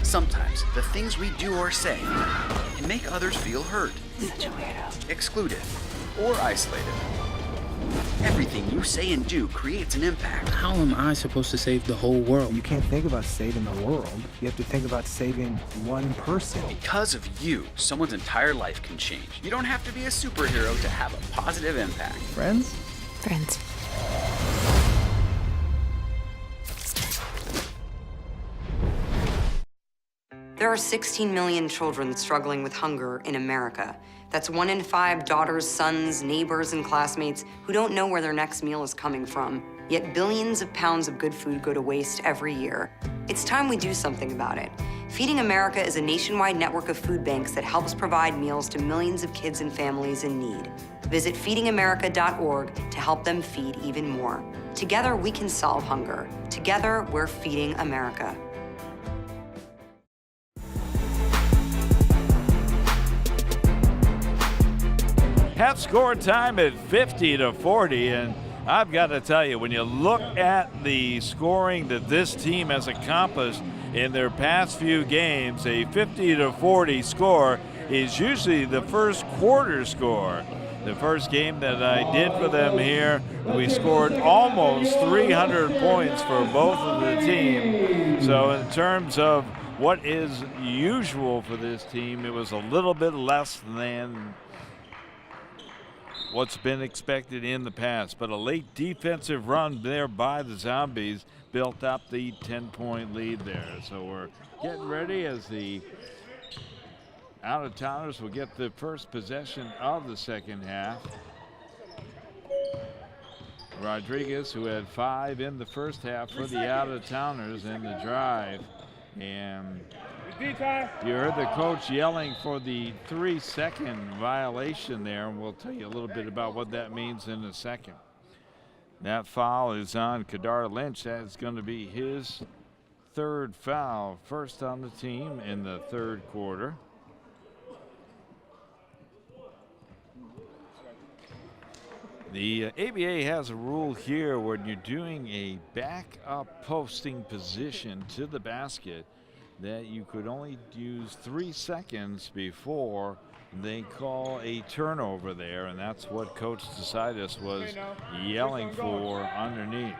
Sometimes the things we do or say can make others feel hurt, excluded, or isolated. Everything you say and do creates an impact. How am I supposed to save the whole world? You can't think about saving the world. You have to think about saving one person. Because of you, someone's entire life can change. You don't have to be a superhero to have a positive impact. Friends? Friends. There are 16 million children struggling with hunger in America. That's 1 in 5 daughters, sons, neighbors, and classmates who don't know where their next meal is coming from. Yet billions of pounds of good food go to waste every year. It's time we do something about it. Feeding America is a nationwide network of food banks that helps provide meals to millions of kids and families in need. Visit feedingamerica.org to help them feed even more. Together, we can solve hunger. Together, we're feeding America. Half score time at 50-40, and I've got to tell you, when you look at the scoring that this team has accomplished in their past few games, a 50-40 score is usually the first quarter score. The first game that I did for them here, we scored almost 300 points for both of the teams. So in terms of what is usual for this team, it was a little bit less than what's been expected in the past, but a late defensive run there by the Zombies built up the 10-point lead there. So we're getting ready as the Out-of-Towners will get the first possession of the second half. Rodriguez, who had 5 in the first half for the Out-of-Towners in the drive, and You heard the coach yelling for the 3-second violation there, and we'll tell you a little bit about what that means in a second. That foul is on Kadar Lynch. That's going to be his third foul, first on the team in the third quarter. The ABA has a rule here when you're doing a back-up posting position to the basket that you could only use 3 seconds before they call a turnover there, and that's what Coach Desidis was yelling for underneath.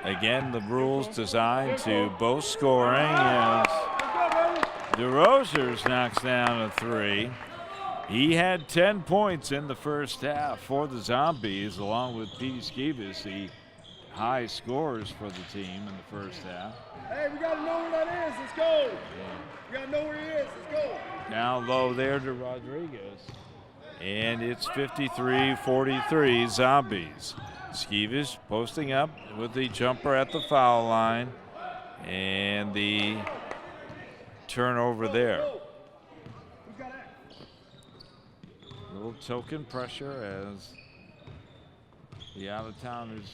Again, the rules designed to both scoring as DeRozers knocks down a 3. He had 10 points in the first half for the Zombies, along with Petey Skibas, the high scorers for the team in the first half. Hey, we got to know where that is. Let's go. We got to know where he is. Let's go. Down low there to Rodriguez. And it's 53-43 Zombies. Skibas posting up with the jumper at the foul line. And the turnover there. A little token pressure as the Out-of-Towners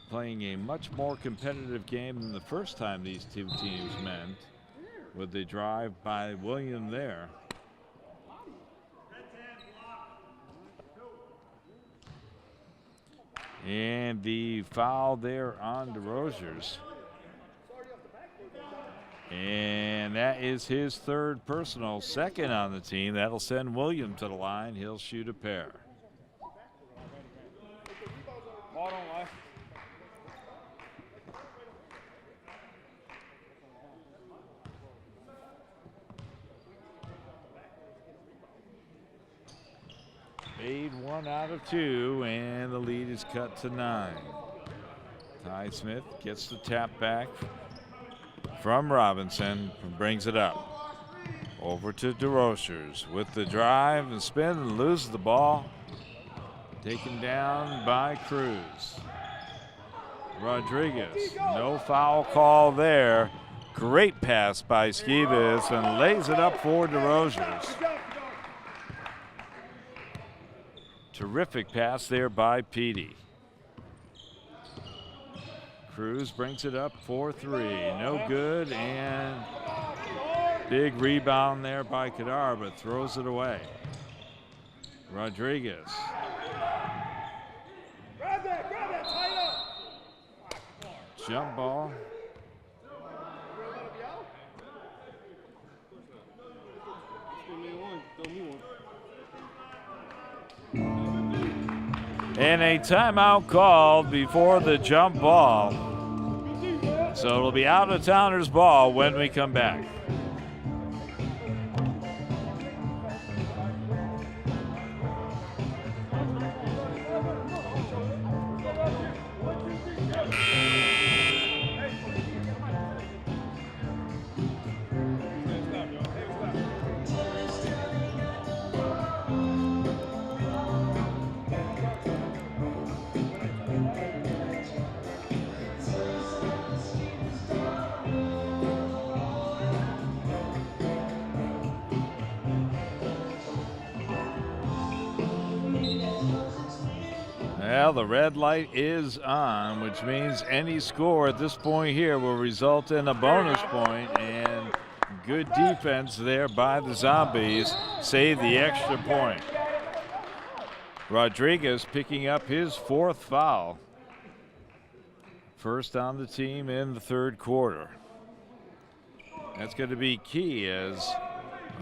playing a much more competitive game than the first time these two teams met, with the drive by William there. And the foul there on DeRozers. And that is his third personal, second on the team. That'll send William to the line. He'll shoot a pair. Made 1 out of 2, and the lead is cut to 9. Ty Smith gets the tap back from Robinson and brings it up. Over to DeRozers with the drive and spin and loses the ball. Taken down by Cruz. Rodriguez, no foul call there. Great pass by Skibas and lays it up for DeRozers. Terrific pass there by Petey. Cruz brings it up for 3. No good, and big rebound there by Kadar, but throws it away. Rodriguez. Grab that, tie up. Jump ball. And a timeout called before the jump ball. So it'll be Out-of-Towners ball when we come back. Well, the red light is on, which means any score at this point here will result in a bonus point, and good defense there by the Zombies save the extra point. Rodriguez picking up his 4th foul. First on the team in the third quarter. That's going to be key as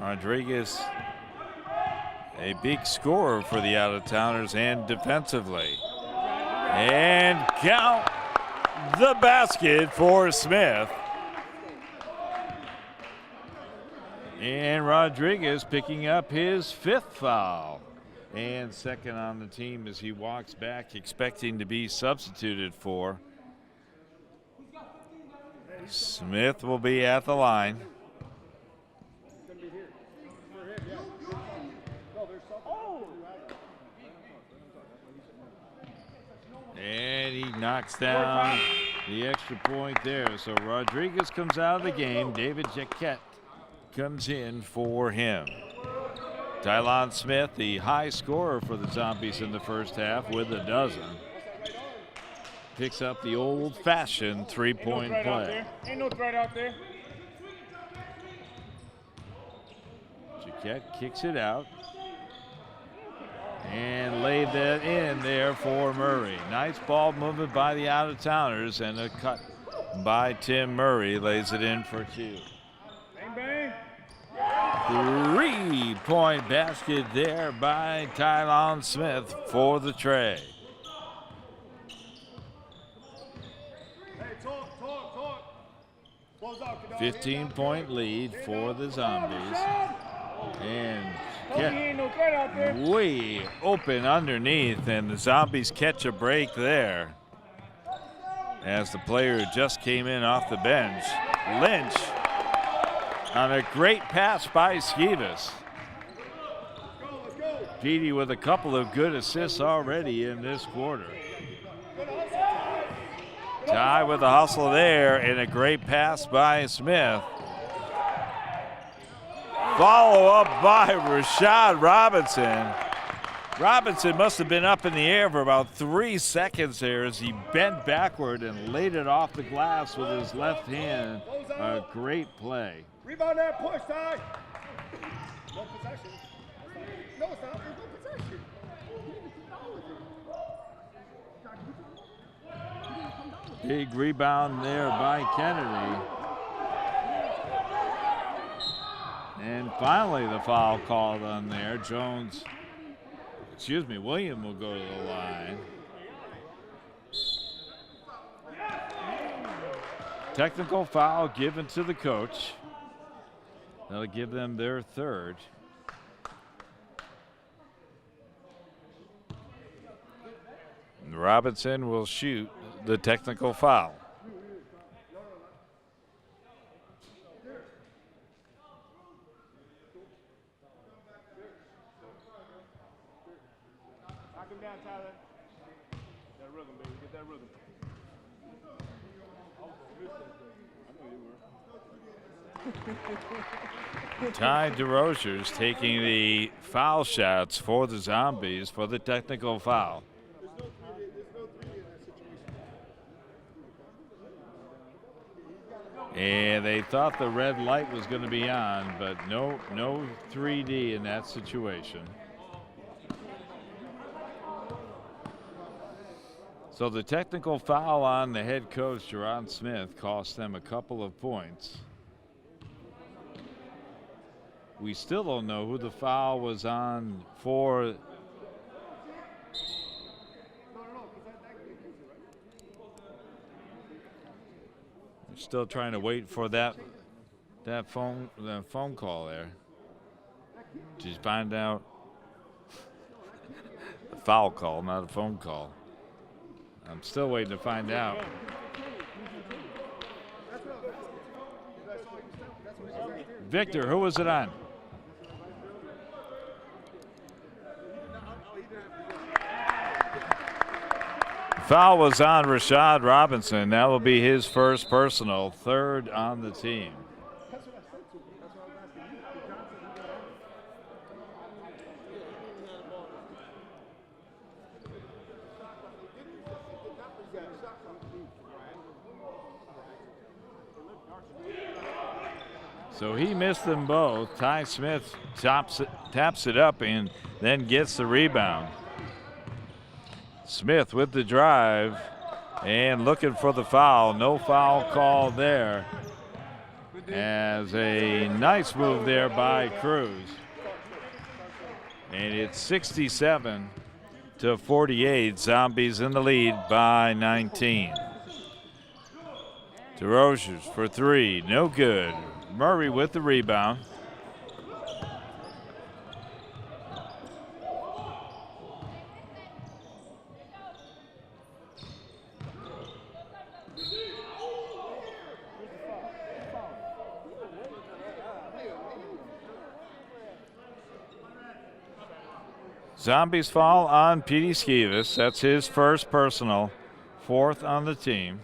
Rodriguez, a big scorer for the Out-of-Towners and defensively. And count the basket for Smith. And Rodriguez picking up his 5th foul. And second on the team as he walks back, expecting to be substituted for. Smith will be at the line. And he knocks down the extra point there. So Rodriguez comes out of the game. David Jaquette comes in for him. Tylon Smith, the high scorer for the Zombies in the first half with a dozen. Picks up the old-fashioned three-point play. Ain't no threat out there. Jaquette kicks it out. And laid that in there for Murray. Nice ball movement by the out-of-towners, and a cut by Tim Murray lays it in for two. Bang, bang. Three-point basket there by Tylon Smith for the tray. Hey, talk. 15-point lead for the Zombies. And way open underneath, and the Zombies catch a break there as the player who just came in off the bench, Lynch, on a great pass by Skivas. Petey with a couple of good assists already in this quarter. Ty with a hustle there, and a great pass by Smith. Follow up by Rashad Robinson. Robinson must have been up in the air for about 3 seconds there as he bent backward and laid it off the glass with his left hand. A great play. Rebound that push, Ty. No possession. No, it's not. There's no possession. Big rebound there by Kennedy. And finally the foul called on there. William will go to the line. Technical foul given to the coach. That'll give them their third. And Robinson will shoot the technical foul. Knock him down, Tyler. That rhythm, baby. Get that rhythm. Ty DeRozier's taking the foul shots for the Zombies for the technical foul. And they thought the red light was going to be on, but no 3D in that situation. So the technical foul on the head coach, Jerron Smith, cost them a couple of points. We still don't know who the foul was on for. We're still trying to wait for that phone call there. Just find out a foul call, not a phone call. I'm still waiting to find out. Victor, who was it on? Foul was on Rashad Robinson. That will be his first personal, third on the team. So he missed them both. Ty Smith taps it up and then gets the rebound. Smith with the drive and looking for the foul. No foul call there. As a nice move there by Cruz. And it's 67-48. Zombies in the lead by 19. DeRozier's for three. No good. Murray with the rebound. Zombies fall on Petey Skivas. That's his first personal, fourth on the team.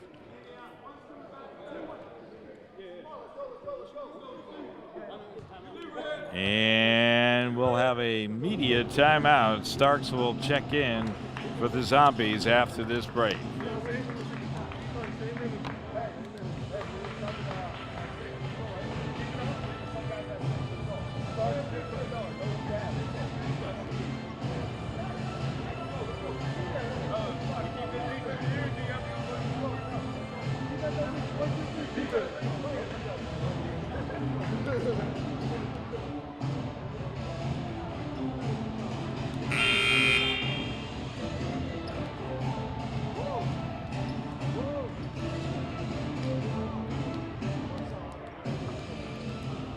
And we'll have a media timeout. Starks will check in for the Zombies after this break.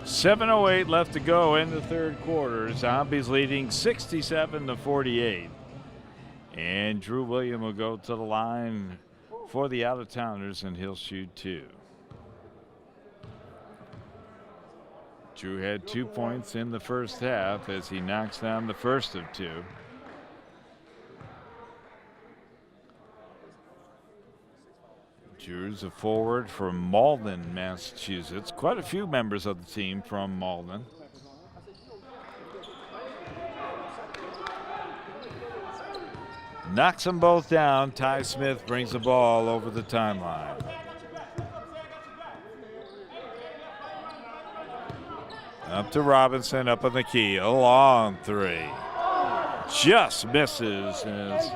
.708 left to go in the third quarter. Zombies leading 67-48. And Drew William will go to the line for the Out-of-Towners, and he'll shoot 2. Drew had 2 points in the first half as he knocks down the first of 2. Drew's a forward from Malden, Massachusetts. Quite a few members of the team from Malden. Knocks them both down. Ty Smith brings the ball over the timeline. Up to Robinson, up on the key. A long 3. Just misses as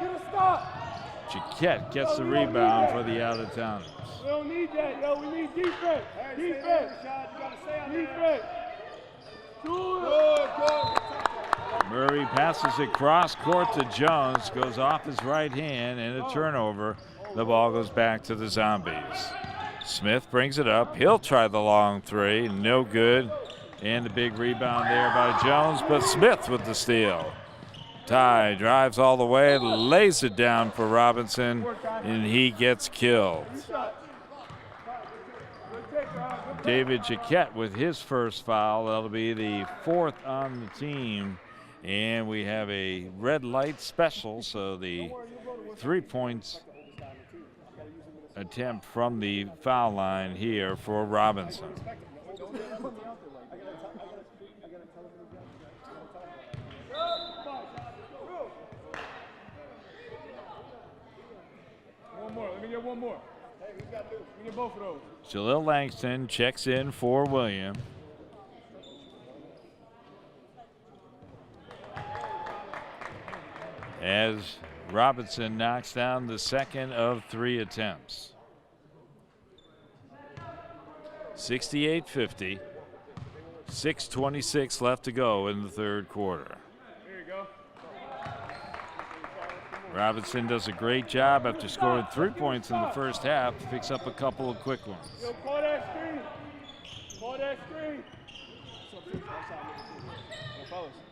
Jaquette gets the rebound for the Out-of-Towners. We don't need that, yo. We need defense. Defense. Defense. Good. Murray passes it cross court to Jones, goes off his right hand, and a turnover. The ball goes back to the Zombies. Smith brings it up. He'll try the long 3. No good. And the big rebound there by Jones, but Smith with the steal. Ty drives all the way, lays it down for Robinson, and he gets killed. David Jaquette with his first foul. That'll be the 4th on the team. And we have a red light special, so the 3 points attempt from the foul line here for Robinson. Let me get one more. Hey, we get both of those. Jalil Langston checks in for William. As Robinson knocks down the second of 3 attempts. 68-50. 6:26 left to go in the third quarter. Here you go. Robinson does a great job after scoring 3 points in the first half. Picks up a couple of quick ones. Yo, call that screen. Call that screen.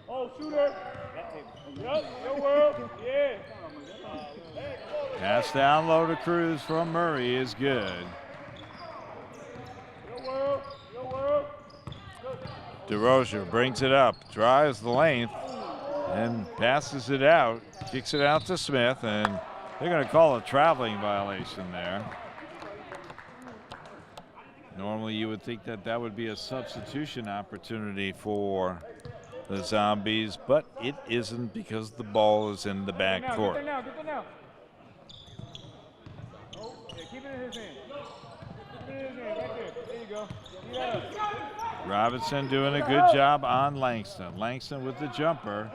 Oh, shooter. Yep, your world. Yeah. Pass down low to Cruz from Murray is good. Your world. Your world. DeRozier brings it up, drives the length, and passes it out. Kicks it out to Smith, and they're going to call a traveling violation there. Normally you would think that that would be a substitution opportunity for the Zombies, but it isn't because the ball is in the back court. Get there now. Oh, yeah, keep it in his hand. Keep it in his hand, right there. There you go. Yeah. Robinson doing a good job on Langston. Langston with the jumper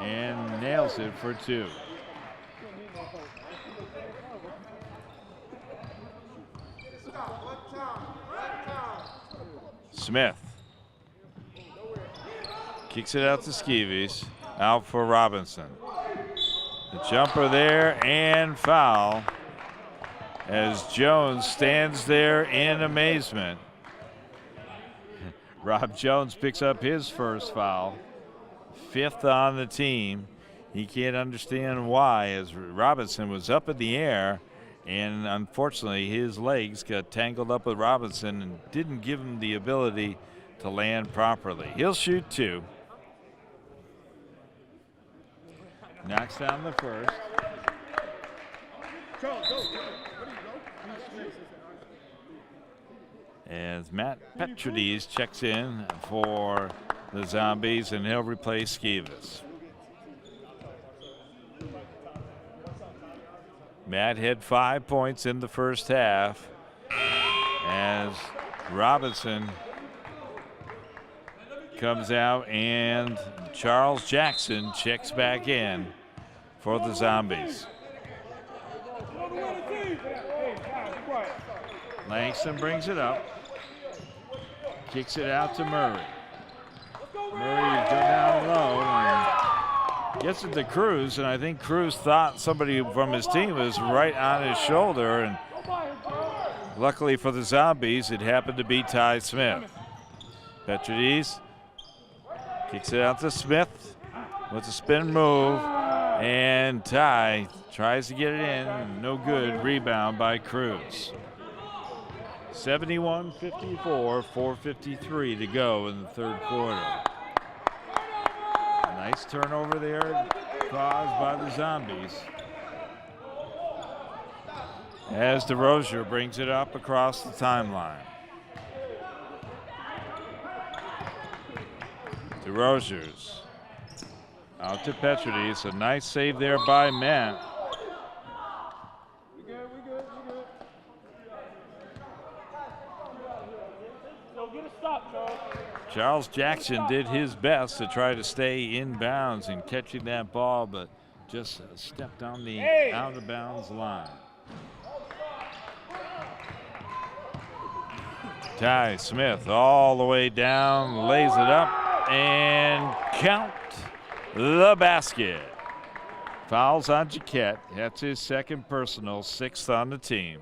and nails it for 2. Smith kicks it out to Skeevies. Out for Robinson. The jumper there and foul as Jones stands there in amazement. Rob Jones picks up his first foul, 5th on the team. He can't understand why, as Robinson was up in the air, and unfortunately his legs got tangled up with Robinson and didn't give him the ability to land properly. He'll shoot 2. Knocks down the first. As Matt Petrides checks in for the Zombies, and he'll replace Skivas. Matt had 5 points in the first half as Robinson comes out and Charles Jackson checks back in for the Zombies. Langston brings it up, kicks it out to Murray. Murray go down low and gets it to Cruz, and I think Cruz thought somebody from his team was right on his shoulder, and luckily for the Zombies, it happened to be Ty Smith. Petridis kicks it out to Smith with a spin move, and Ty tries to get it in. No good. Rebound by Cruz. 71-54, 4:53 to go in the third quarter. Nice turnover there caused by the Zombies. As DeRozier brings it up across the timeline. DeRozier's out to Petridis. A nice save there by Matt. Charles Jackson did his best to try to stay in bounds and catching that ball, but just stepped on the out of bounds line. Ty Smith all the way down, lays it up, and count the basket. Fouls on Jaquette. That's his second personal, 6th on the team.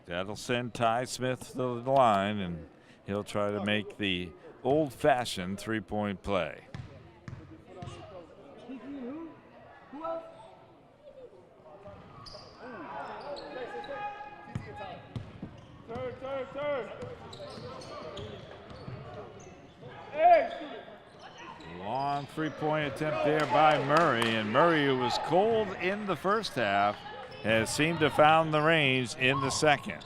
That'll send Ty Smith to the line, and he'll try to make the old-fashioned three-point play. Long three-point attempt there by Murray, and Murray, who was cold in the first half, has seemed to found the range in the second.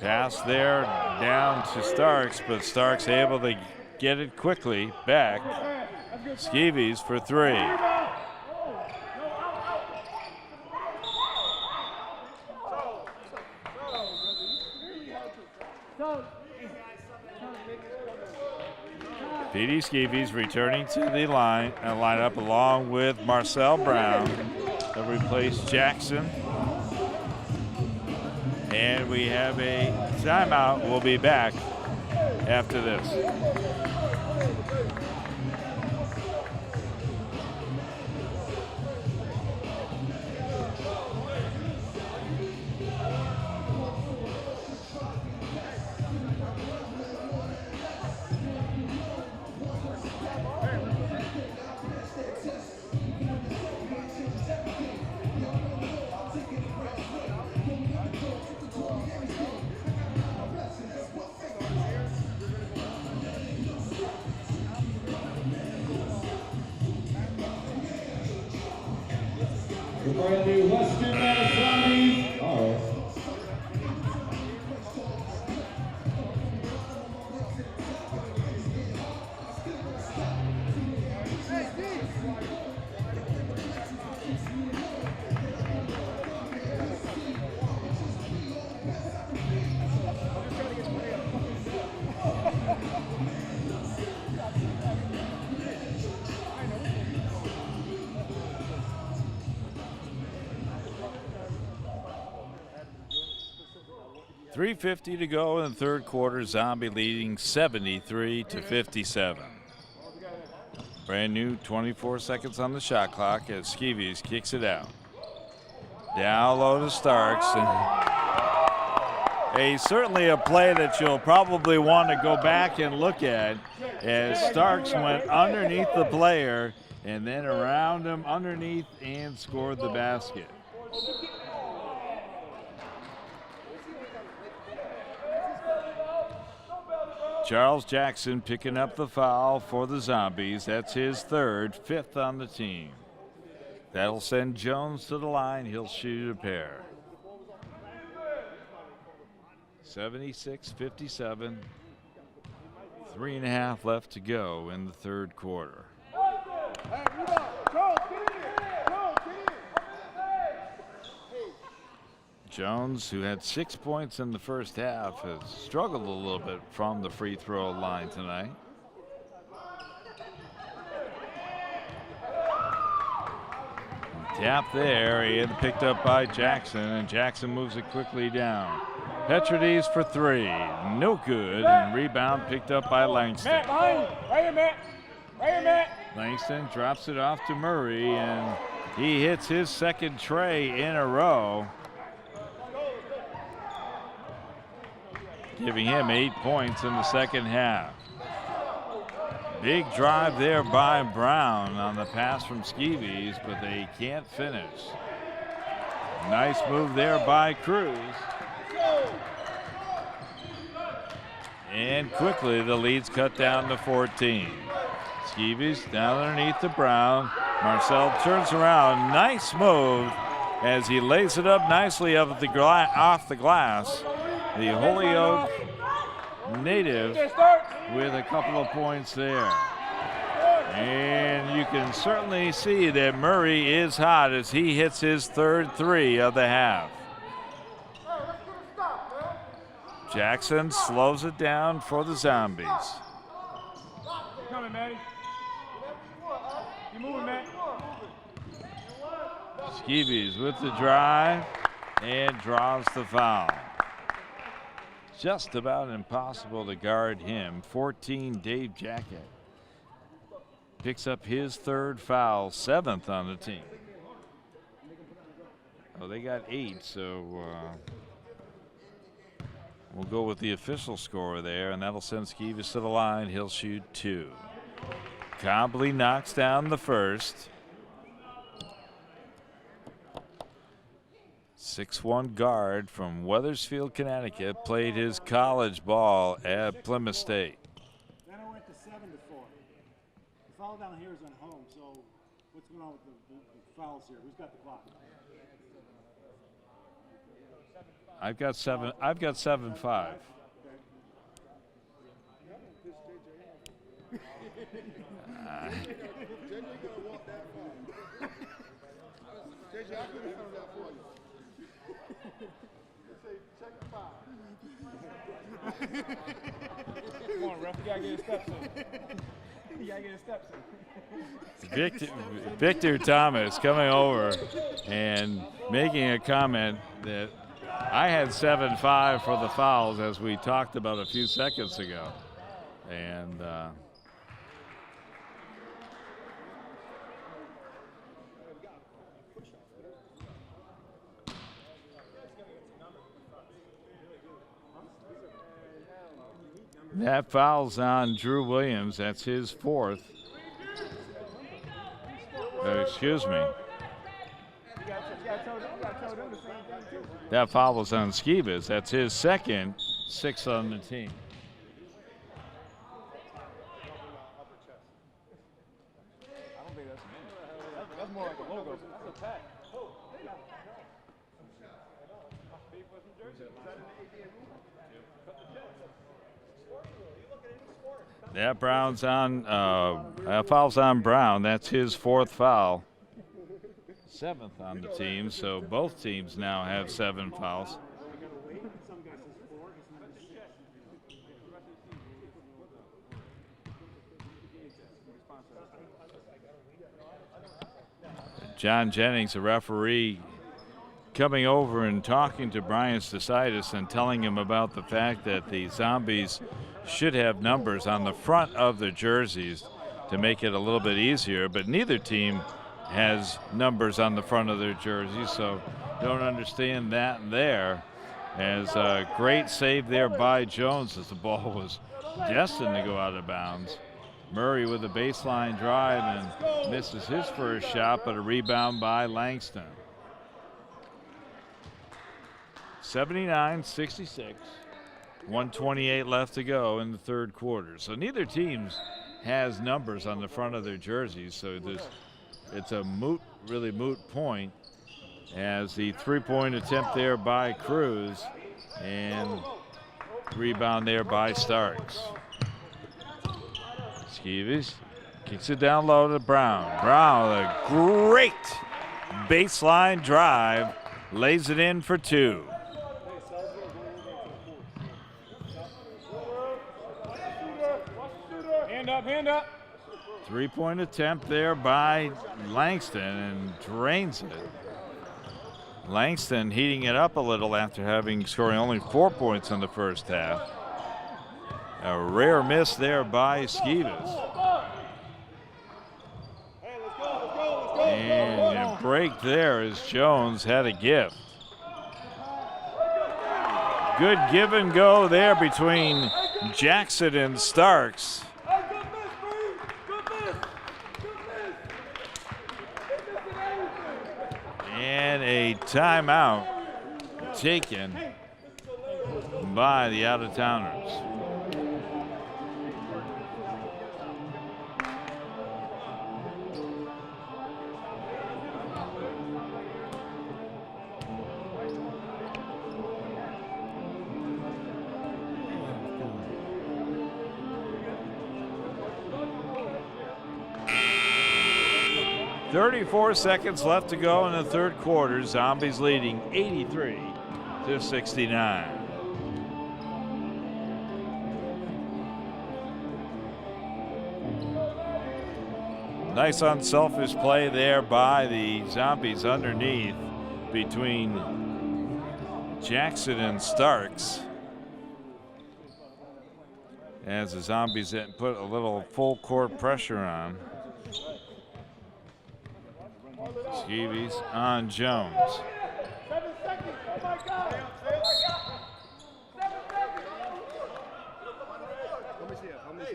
Pass there down to Starks, but Starks able to get it quickly back. Skeevies for three. Petey Skeevies returning to the lineup along with Marcel Brown to replace Jackson. And we have a timeout. We'll be back after this. Brand new Western Mass Zombies. All right. .350 to go in the third quarter. Zombie leading 73-57. Brand new 24 seconds on the shot clock as Skeevies kicks it out. Down low to Starks. And certainly a play that you'll probably want to go back and look at as Starks went underneath the player and then around him underneath and scored the basket. Charles Jackson picking up the foul for the Zombies. That's his third, 5th on the team. That'll send Jones to the line. He'll shoot a pair. 76-57. 3.5 left to go in the third quarter. Jones, who had 6 points in the first half, has struggled a little bit from the free throw line tonight. Tap there and picked up by Jackson, and Jackson moves it quickly down. Petrides for three, no good, and rebound picked up by Langston. Matt, behind you. Right here, Matt. Right here, Matt. Langston drops it off to Murray, and he hits his second tray in a row, giving him 8 points in the second half. Big drive there by Brown on the pass from Skeevies, but they can't finish. Nice move there by Cruz. And quickly the lead's cut down to 14. Skeevies down underneath to Brown. Marcel turns around. Nice move as he lays it up nicely off the glass. The Holyoke native with a couple of points there. And you can certainly see that Murray is hot as he hits his third three of the half. Jackson slows it down for the Zombies. Coming, Matty. You moving, Matt? Skeevies with the drive and draws the foul. Just about impossible to guard him. 14, Dave Jacket. Picks up his third foul, 7th on the team. Oh, they got 8, so we'll go with the official score there, and that'll send Skeevies to the line. He'll shoot 2. Cobley knocks down the first. 6'1" guard from Weathersfield, Connecticut, played his college ball at Plymouth State. Then I went to 7-4. The foul down here is on home, so what's going on with the fouls here? Who's got the clock? I've got 7-5. Come on, ref, you gotta get his steps in. You gotta get his steps in. Victor Thomas coming over and making a comment that I had 7-5 for the fouls, as we talked about a few seconds ago. And that foul's on Drew Williams. That's his 4th. Excuse me. That foul was on Skeevies. That's his 2nd, 6th on the team. I don't think that's more like a logo. That's a tag. That Brown's on. Foul's on Brown. That's his 4th foul. 7th on the team, so both teams now have 7 fouls. John Jennings, a referee, coming over and talking to Brian Stasitis and telling him about the fact that the Zombies should have numbers on the front of their jerseys to make it a little bit easier, but neither team has numbers on the front of their jerseys, so don't understand that there. As a great save there by Jones as the ball was destined to go out of bounds. Murray with a baseline drive and misses his first shot, but a rebound by Langston. 79-66, 128 left to go in the third quarter. So neither team has numbers on the front of their jerseys, so it's a really moot point, as the three-point attempt there by Cruz, and Rebound there by Starks. Skeevis kicks it down low to Brown. Brown with a great baseline drive. Lays it in for two. Hand up. Three-point attempt there by Langston and drains it. Langston heating it up a little after scoring only 4 points in the first half. A rare miss there by Skeevis. And a break there as Jones had a gift. Good give and go there between Jackson and Starks. And a timeout taken by the Out-of-Towners. .34 seconds left to go in the third quarter. Zombies leading 83-69. Nice unselfish play there by the Zombies underneath between Jackson and Starks. As the Zombies put a little full court pressure on. Skeevis on Jones.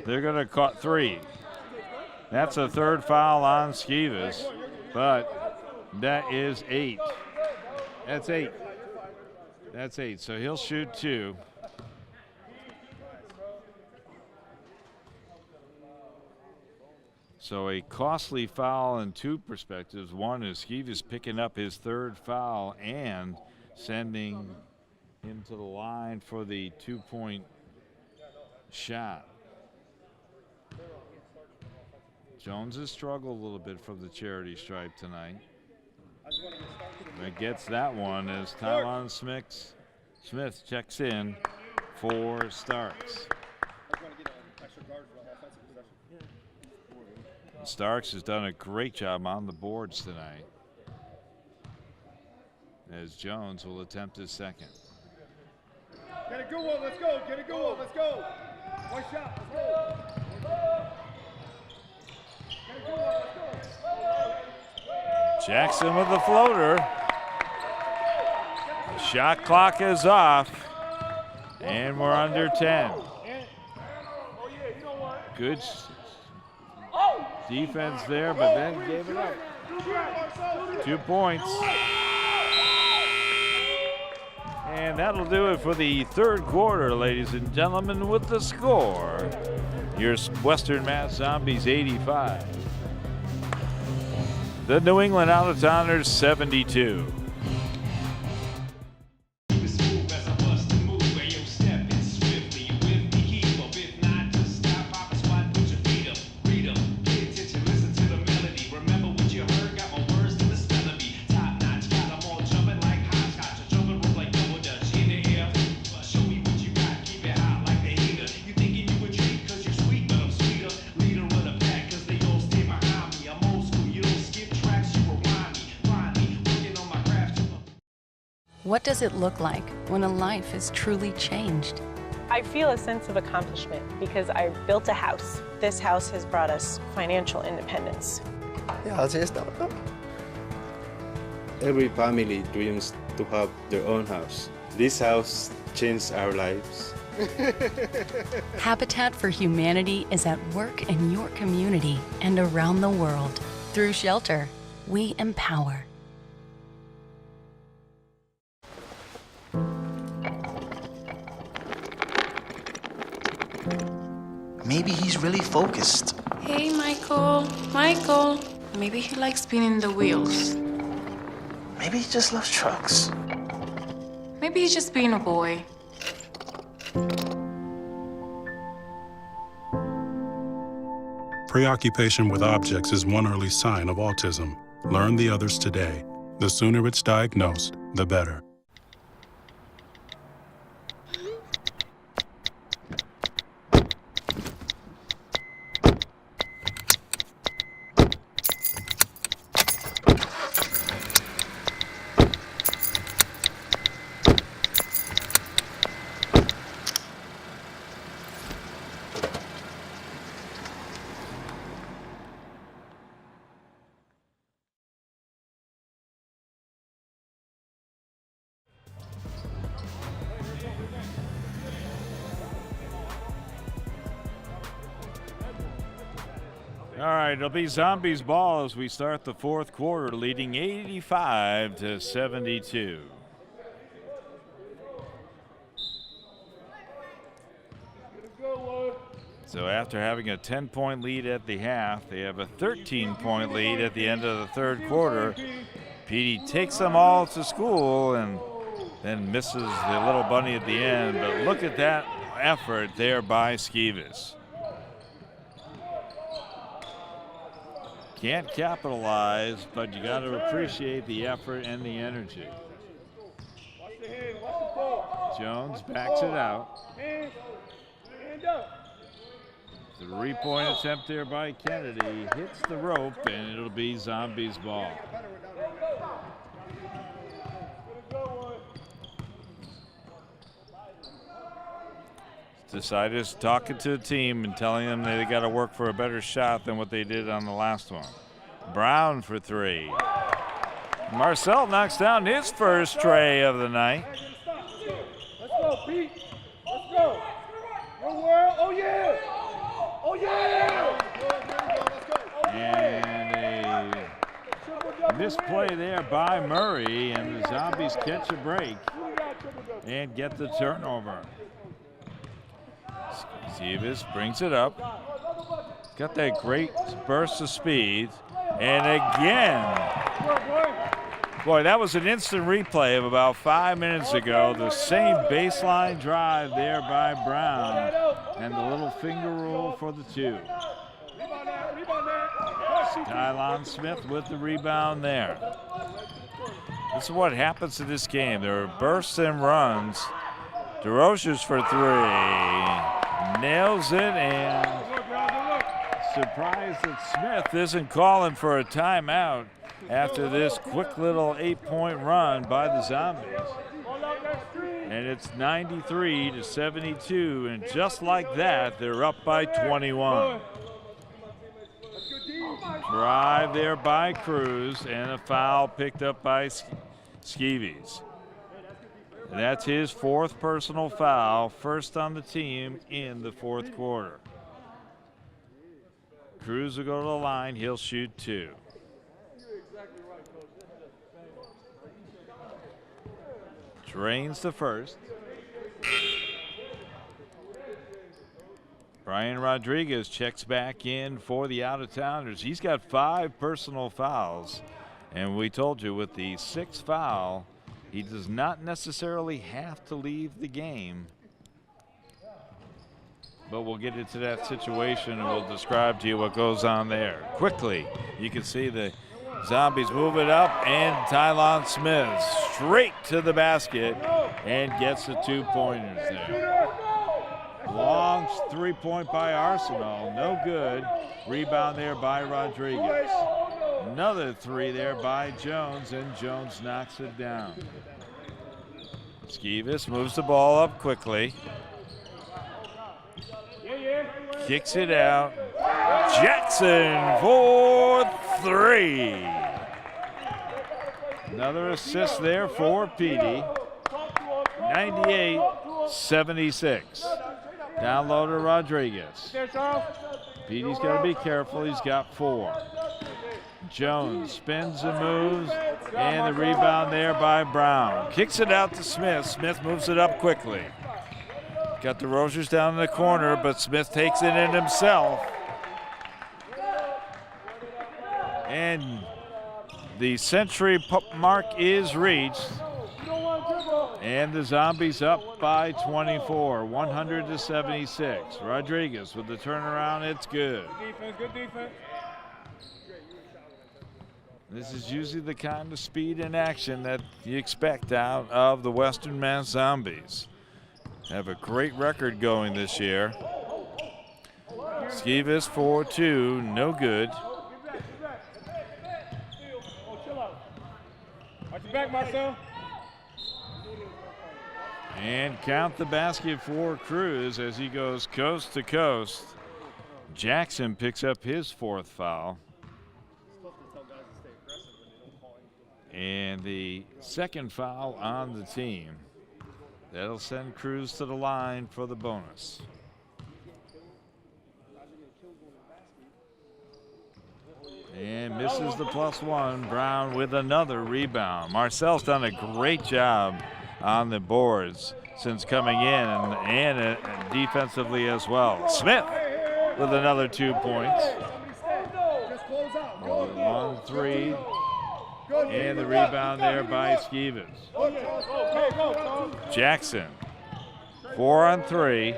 They're going to call three. That's a third foul on Skeevis, but that is 8. That's 8. That's 8. So he'll shoot 2. So a costly foul in 2 perspectives. One is Skeevis picking up his third foul and sending him to the line for the 2-point shot. Jones has struggled a little bit from the charity stripe tonight. But gets that one as Tyron Smith checks in for Starks. Starks has done a great job on the boards tonight, as Jones will attempt his second. Get a good one, let's go. Get a good one, let's go. One shot, let's go. Get a good one, let's go. Jackson with the floater. The shot clock is off, and we're under 10. Good defense there, but then gave it up. 2 points. And that'll do it for the third quarter, ladies and gentlemen, with the score. Your Western Mass Zombies 85. The New England Out-of-Towners 72. What does it look like when a life is truly changed? I feel a sense of accomplishment because I built a house. This house has brought us financial independence. Every family dreams to have their own house. This house changed our lives. Habitat for Humanity is at work in your community and around the world. Through shelter, we empower. Maybe he's really focused. Hey, Michael. Michael. Maybe he likes spinning the wheels. Maybe he just loves trucks. Maybe he's just being a boy. Preoccupation with objects is one early sign of autism. Learn the others today. The sooner it's diagnosed, the better. All right, it'll be Zombies ball as we start the fourth quarter, leading 85-72. So after having a 10-point lead at the half, they have a 13-point lead at the end of the third quarter. Petey takes them all to school and then misses the little bunny at the end. But look at that effort there by Skeevis. Can't capitalize, but you got to appreciate the effort and the energy. Jones backs it out. Three-point attempt there by Kennedy. Hits the rope, and it'll be Zombies ball. Deciders talking to the team and telling them that they got to work for a better shot than what they did on the last one. Brown for three. Marcel knocks down his first tray of the night. Let's go, Pete. Let's go. Your world. Oh, yeah. Oh, yeah. And a misplay there by Murray, and the Zombies catch a break and get the turnover. Skeevis brings it up. Got that great burst of speed. And again, boy, that was an instant replay of about 5 minutes ago. The same baseline drive there by Brown. And the little finger rule for the two. Tylon Smith with the rebound there. This is what happens in this game. There are bursts and runs. DeRozier's for three. Nails it, and surprised that Smith isn't calling for a timeout after this quick little 8-point run by the Zombies. And it's 93-72, and just like that, they're up by 21. Drive there by Cruz, and a foul picked up by Skeevis. And that's his fourth personal foul, first on the team in the fourth quarter. Cruz will go to the line. He'll shoot two. Drains the first. Brian Rodriguez checks back in for the Out-of-Towners. He's got 5 personal fouls. And we told you with the 6th foul, he does not necessarily have to leave the game. But we'll get into that situation and we'll describe to you what goes on there. Quickly, you can see the Zombies move it up, and Tylon Smith straight to the basket and gets the 2-pointers there. Long 3-point by Arsenal, no good. Rebound there by Rodriguez. Another 3 there by Jones, and Jones knocks it down. Skeevis moves the ball up quickly. Kicks it out. Jackson for 3. Another assist there for Petey. 98-76. Down low to Rodriguez. Petey's got to be careful. He's got 4. Jones spins and moves, and the rebound there by Brown. Kicks it out to Smith. Smith moves it up quickly. Got the DeRozier's down in the corner, but Smith takes it in himself. And the century mark is reached. And the Zombies up by 24, 100-76. Rodriguez with the turnaround, it's good. Good defense, good defense. This is usually the kind of speed and action that you expect out of the Western Mass Zombies. Have a great record going this year. Skivas 4-2, no good. Watch your back, Marcel. And count the basket for Cruz as he goes coast to coast. Jackson picks up his 4th foul. And the 2nd foul on the team. That'll send Cruz to the line for the bonus. And misses the +1. Brown with another rebound. Marcel's done a great job on the boards since coming in and defensively as well. Smith with another 2 points. 1-3. And the rebound there by Skivas. Jackson, 4-on-3.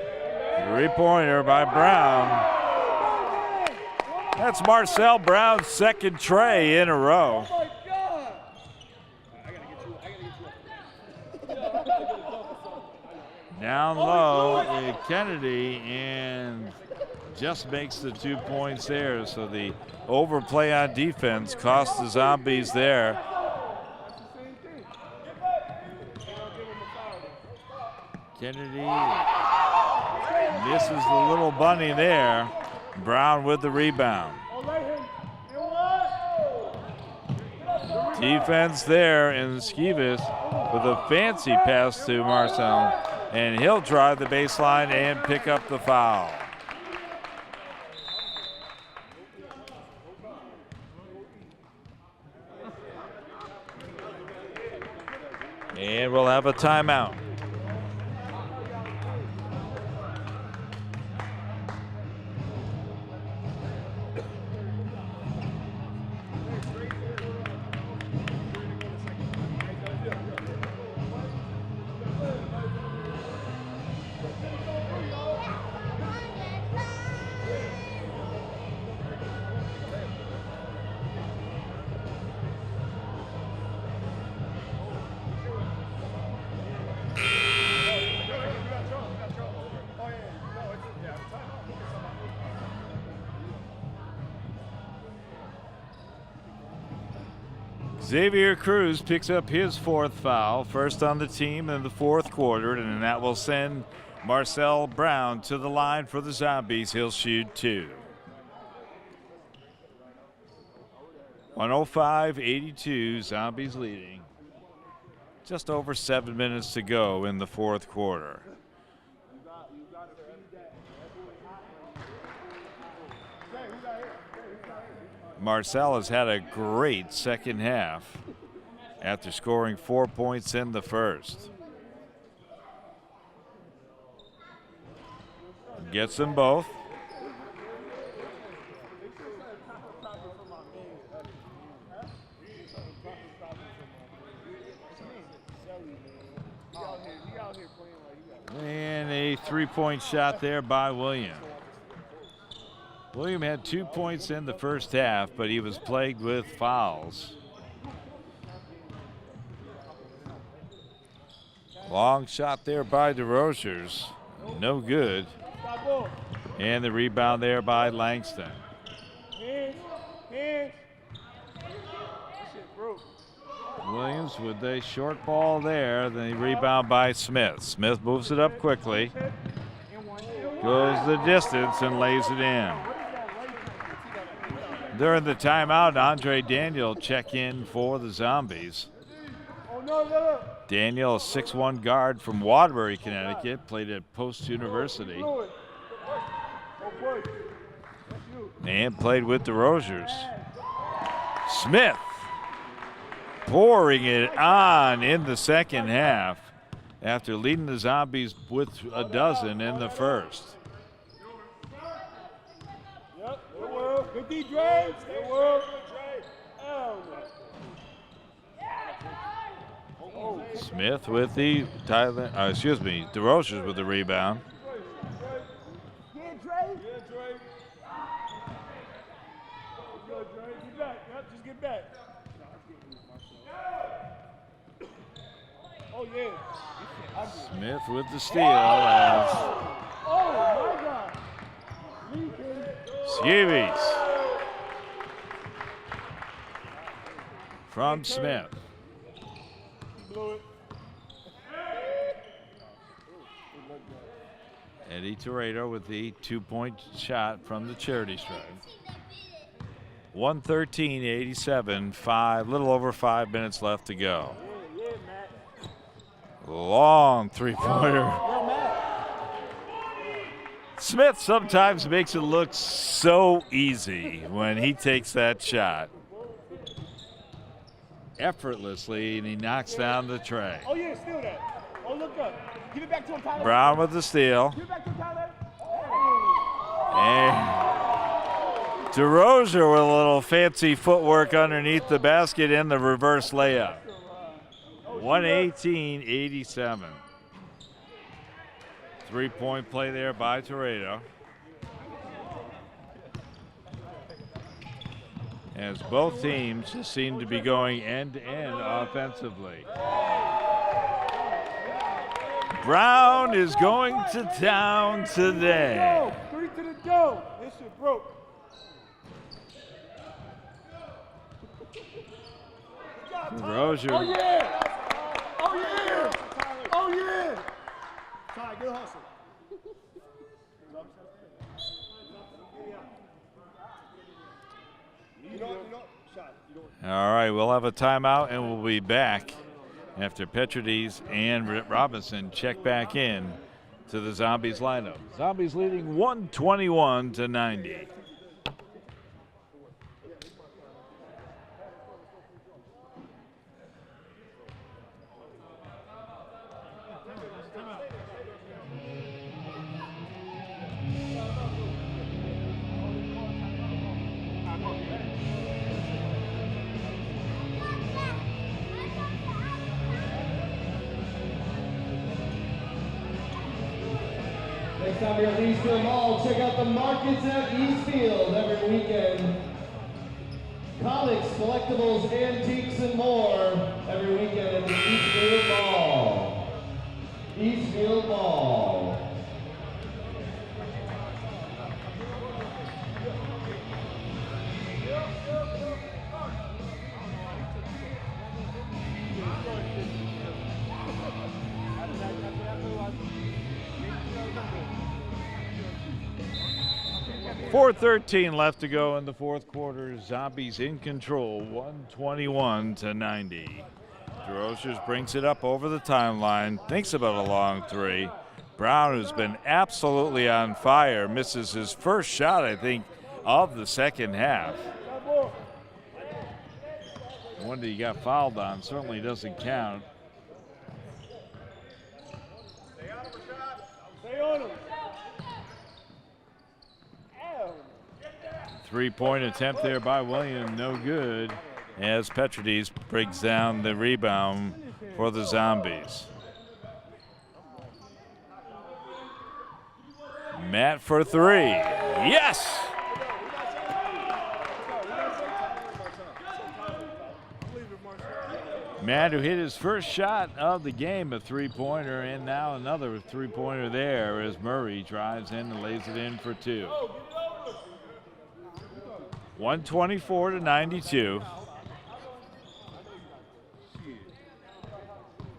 3-pointer by Brown. That's Marcel Brown's 2nd tray in a row. Down low, Kennedy, and just makes the 2 points there. So the overplay on defense cost the Zombies there. Kennedy misses the little bunny there. Brown with the rebound. Defense there, and Skivas with a fancy pass to Marcel, and he'll drive the baseline and pick up the foul. And we'll have a timeout. Xavier Cruz picks up his 4th foul, first on the team in the 4th quarter, and that will send Marcel Brown to the line for the Zombies. He'll shoot 2. 105-82, Zombies leading. Just over 7 minutes to go in the 4th quarter. Marcel has had a great 2nd half after scoring 4 points in the 1st. Gets them both. And a 3-point shot there by William. William had 2 points in the 1st half, but he was plagued with fouls. Long shot there by DeRozier's. No good. And the rebound there by Langston. Williams with a short ball there. Then the rebound by Smith. Smith moves it up quickly. Goes the distance and lays it in. During the timeout, Andre Daniel check in for the Zombies. Daniel, a 6'1" guard from Waterbury, Connecticut, played at Post University. And played with the DeRozier's. Smith pouring it on in the 2nd half after leading the Zombies with a dozen in the 1st. Good D, Dre. Stay well. Smith with the DeRozier's with the rebound. Yeah, Dre. Good, Dre. Get back. Yep, just get back. Oh, yeah. Smith with the steal as Oh, my God. Skeevies from Smith. Blew it. Eddie Torredo with the 2-point shot from the charity stripe. 113-87, little over 5 minutes left to go. Long three-pointer. Smith sometimes makes it look so easy when he takes that shot. Effortlessly, and he knocks down the tray. Oh, yeah, steal that. Oh, look up. Give it back to him, Tyler. Brown with the steal. Give it back to him, Tyler. And DeRozier with a little fancy footwork underneath the basket and the reverse layup. 118-87. Three-point play there by Torredo. As both teams just seem to be going end-to-end offensively. Brown is going to town today. 3 to the go. This shit broke. Rozier. Oh, yeah. Oh, yeah. Oh, yeah. Ty, good hustle. All right, we'll have a timeout and we'll be back after Petrides and Robinson check back in to the Zombies lineup. Zombies leading 121-90. Next time you're at Eastfield Mall, check out the markets at Eastfield every weekend. Comics, collectibles, antiques, and more every weekend at the Eastfield Mall. Eastfield Mall. .413 left to go in the fourth quarter. Zombies in control, 121-90. DeRozier's brings it up over the timeline, thinks about a long three. Brown, who's been absolutely on fire, misses his first shot, I think, of the second half. The one that he got fouled on certainly doesn't count. Stay on him. Three-point attempt there by William, no good, as Petrides breaks down the rebound for the Zombies. Matt for three. Yes! Matt, who hit his first shot of the game, a three-pointer, and now another three-pointer there as Murray drives in and lays it in for two. 124-92.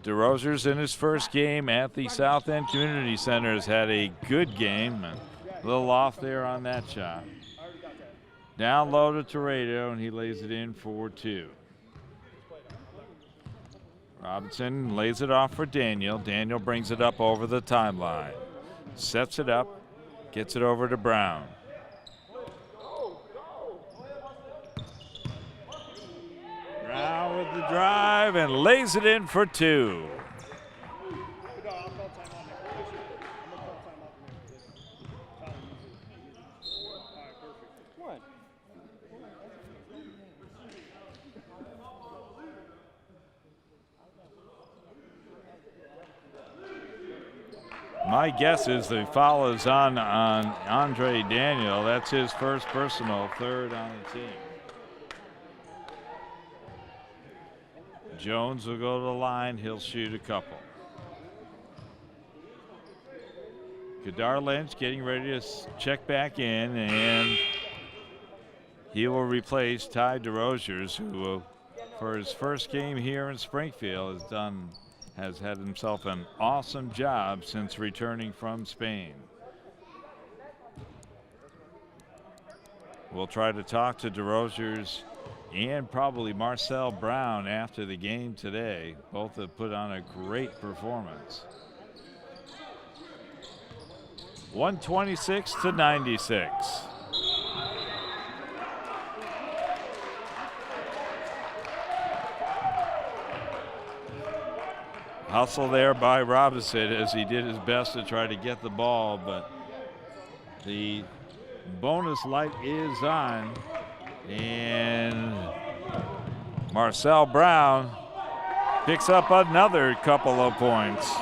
DeRozier's in his first game at the South End Community Center has had a good game. A little off there on that shot. Down low to Torredo, and he lays it in for two. Robinson lays it off for Daniel. Daniel brings it up over the timeline. Sets it up, gets it over to Brown. Brown with the drive and lays it in for two. My guess is the foul is on Andre Daniel. That's his first personal, third on the team. Jones will go to the line. He'll shoot a couple. Kadar Lynch getting ready to check back in, and he will replace Ty DeRosiers, who for his first game here in Springfield has had himself an awesome job since returning from Spain. We'll try to talk to DeRosiers and probably Marcel Brown after the game today. Both have put on a great performance. 126-96. Hustle there by Robinson as he did his best to try to get the ball, but the bonus light is on, and Marcel Brown picks up another couple of points.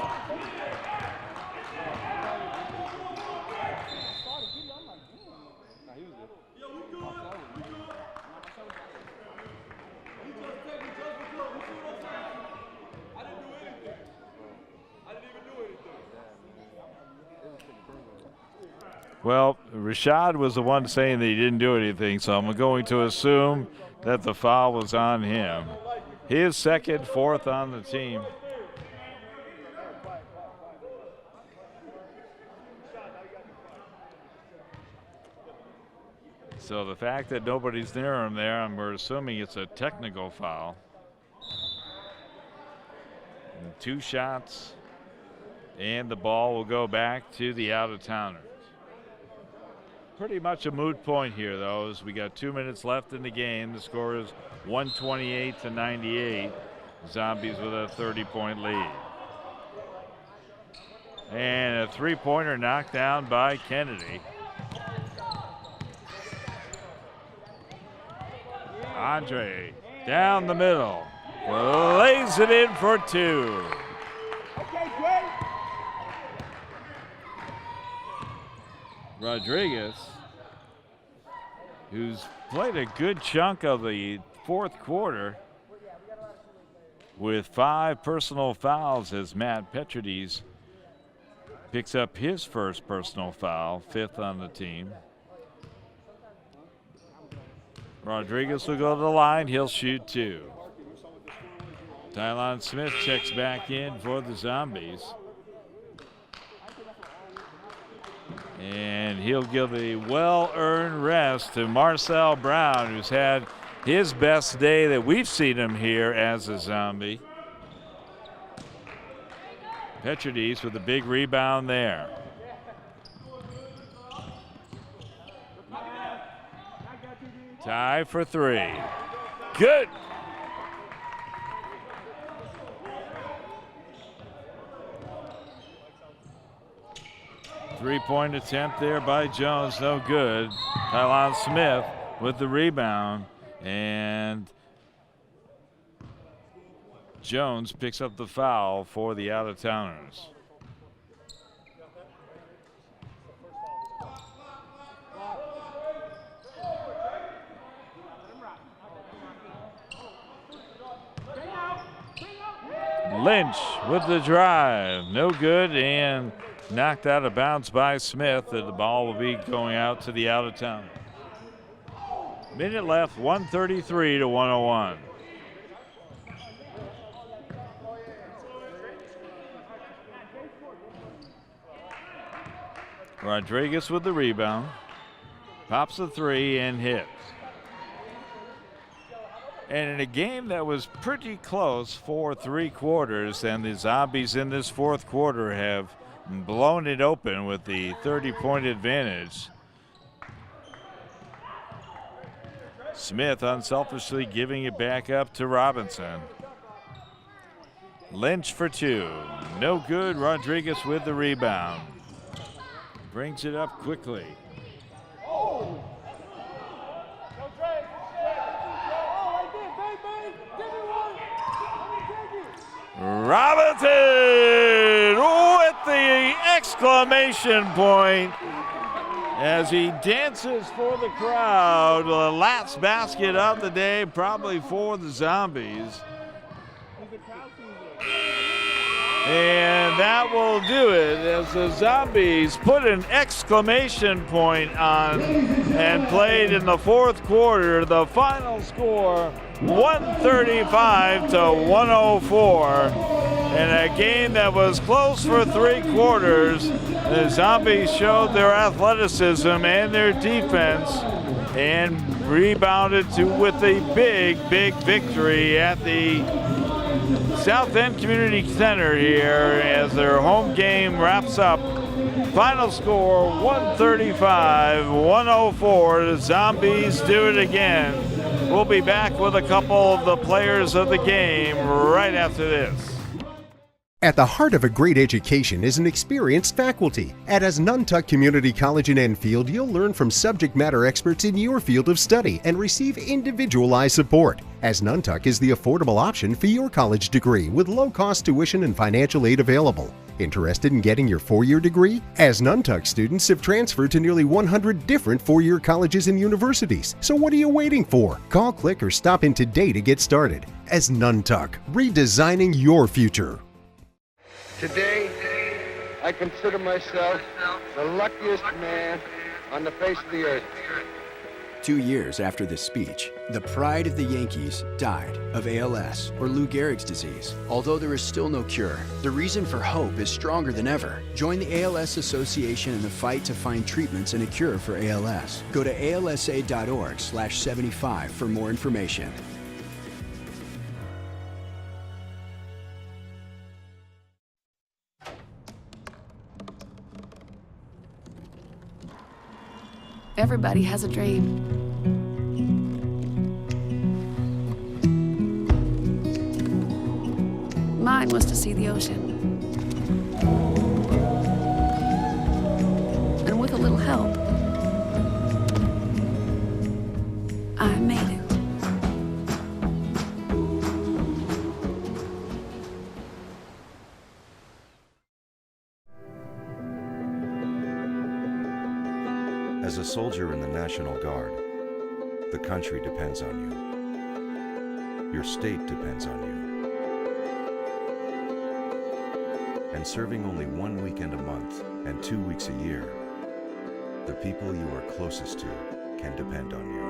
Well, Rashad was the one saying that he didn't do anything, so I'm going to assume that the foul was on him. His second, fourth on the team. So the fact that nobody's near him there, we're assuming it's a technical foul. And 2 shots, and the ball will go back to the out-of-towners. Pretty much a moot point here, though, as we got 2 minutes left in the game. The score is 128-98. Zombies with a 30-point lead. And a three-pointer knocked down by Kennedy. Andre down the middle, lays it in for 2. Rodriguez, who's played a good chunk of the fourth quarter with 5 personal fouls, as Matt Petrides picks up his first personal foul, 5th on the team. Rodriguez will go to the line. He'll shoot 2. Tylon Smith checks back in for the Zombies. And he'll give a well-earned rest to Marcel Brown, who's had his best day that we've seen him here as a Zombie. Petrides with a big rebound there. Tie for 3. Good. Three-point attempt there by Jones, no good. Tylon Smith with the rebound, and Jones picks up the foul for the out-of-towners. Lynch with the drive, no good, and knocked out of bounds by Smith. The ball will be going out to the out-of-town. Minute left, 133 to 101. Rodriguez with the rebound, pops the 3 and hits. And in a game that was pretty close for 3 quarters, and the Zombies in this fourth quarter have blown it open with the 30-point advantage. Smith unselfishly giving it back up to Robinson. Lynch for 2. No good. Rodriguez with the rebound. Brings it up quickly. Robinson with the exclamation point as he dances for the crowd. The last basket of the day, probably for the Zombies. And that will do it as the Zombies put an exclamation point on and played in the fourth quarter. The final score, 135 to 104. In a game that was close for 3 quarters, the Zombies showed their athleticism and their defense and rebounded with a big, big victory at the South End Community Center here as their home game wraps up. Final score 135-104. The Zombies do it again. We'll be back with a couple of the players of the game right after this. At the heart of a great education is an experienced faculty. At Asnuntuck Community College in Enfield, you'll learn from subject matter experts in your field of study and receive individualized support. Asnuntuck is the affordable option for your college degree with low-cost tuition and financial aid available. Interested in getting your 4-year degree? Asnuntuck students have transferred to nearly 100 different 4-year colleges and universities. So what are you waiting for? Call, click, or stop in today to get started. Asnuntuck, redesigning your future. Today, I consider myself the luckiest man on the face of the earth. 2 years after this speech, the pride of the Yankees died of ALS, or Lou Gehrig's disease. Although there is still no cure, the reason for hope is stronger than ever. Join the ALS Association in the fight to find treatments and a cure for ALS. Go to alsa.org/75 for more information. Everybody has a dream. Mine was to see the ocean. And with a little help, I made it. As a soldier in the National Guard, the country depends on you. Your state depends on you. And serving only 1 weekend a month and 2 weeks a year, the people you are closest to can depend on you.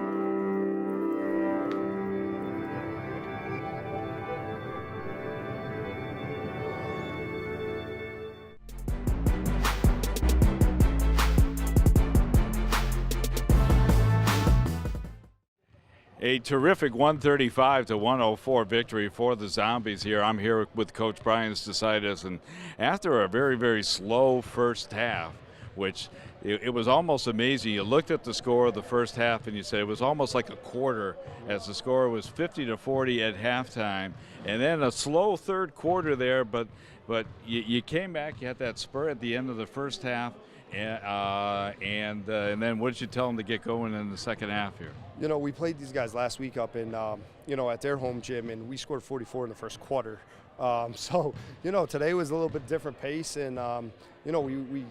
A terrific 135-104 victory for the Zombies here. I'm here with Coach Brian Stasitis, and after a very, very slow first half, which it was almost amazing. You looked at the score of the first half and you said it was almost like a quarter, as the score was 50-40 at halftime, and then a slow third quarter there, but you came back, you had that spur at the end of the first half, and then what did you tell them to get going in the second half here? You know, we played these guys last week up in, at their home gym, and we scored 44 in the first quarter. So, today was a little bit different pace, and, we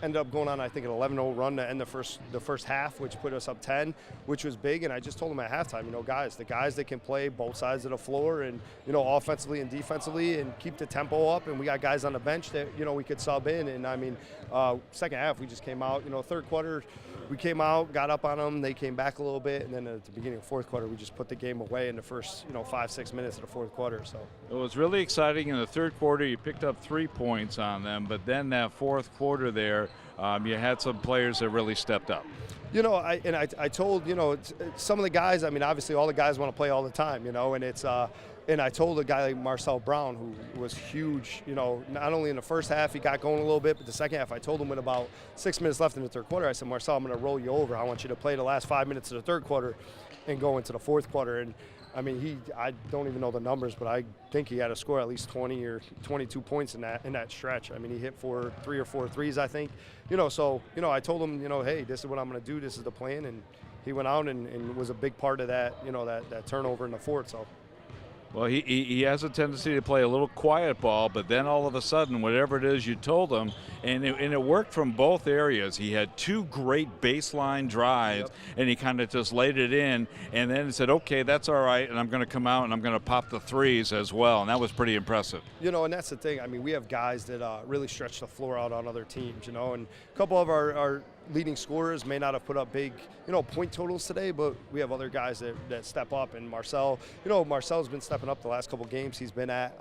ended up going on, I think, an 11-0 run to end the first half, which put us up 10, which was big. And I just told them at halftime, the guys that can play both sides of the floor and, offensively and defensively and keep the tempo up. And we got guys on the bench that, we could sub in. And, second half, we just came out, third quarter, we came out, got up on them. They came back a little bit. And then at the beginning of fourth quarter, we just put the game away in the first, 5-6 minutes of the fourth quarter. So it was really exciting. In the third quarter, you picked up 3 points on them. But then that fourth quarter there, you had some players that really stepped up. I told, some of the guys, obviously all the guys want to play all the time, and it's, and I told a guy like Marcel Brown, who was huge, not only in the first half, he got going a little bit, but the second half, I told him with about 6 minutes left in the third quarter, I said, Marcel, I'm going to roll you over. I want you to play the last 5 minutes of the third quarter and go into the fourth quarter. And I don't even know the numbers, but I think he had to score at least 20 or 22 points in that stretch. He hit 3 or 4 threes, I think. So I told him, hey, this is what I'm going to do. This is the plan. And he went out and was a big part of that, that turnover in the fourth. So. Well, he has a tendency to play a little quiet ball, but then all of a sudden, whatever it is you told him, and it worked from both areas. He had two great baseline drives, and he kind of just laid it in, and then said, okay, that's all right, and I'm going to come out and I'm going to pop the threes as well, and that was pretty impressive. You know, and that's the thing. I mean, we have guys that really stretch the floor out on other teams, you know, and a couple of our leading scorers may not have put up big, point totals today, but we have other guys that step up. And Marcel, Marcel's been stepping up the last couple games he's been at.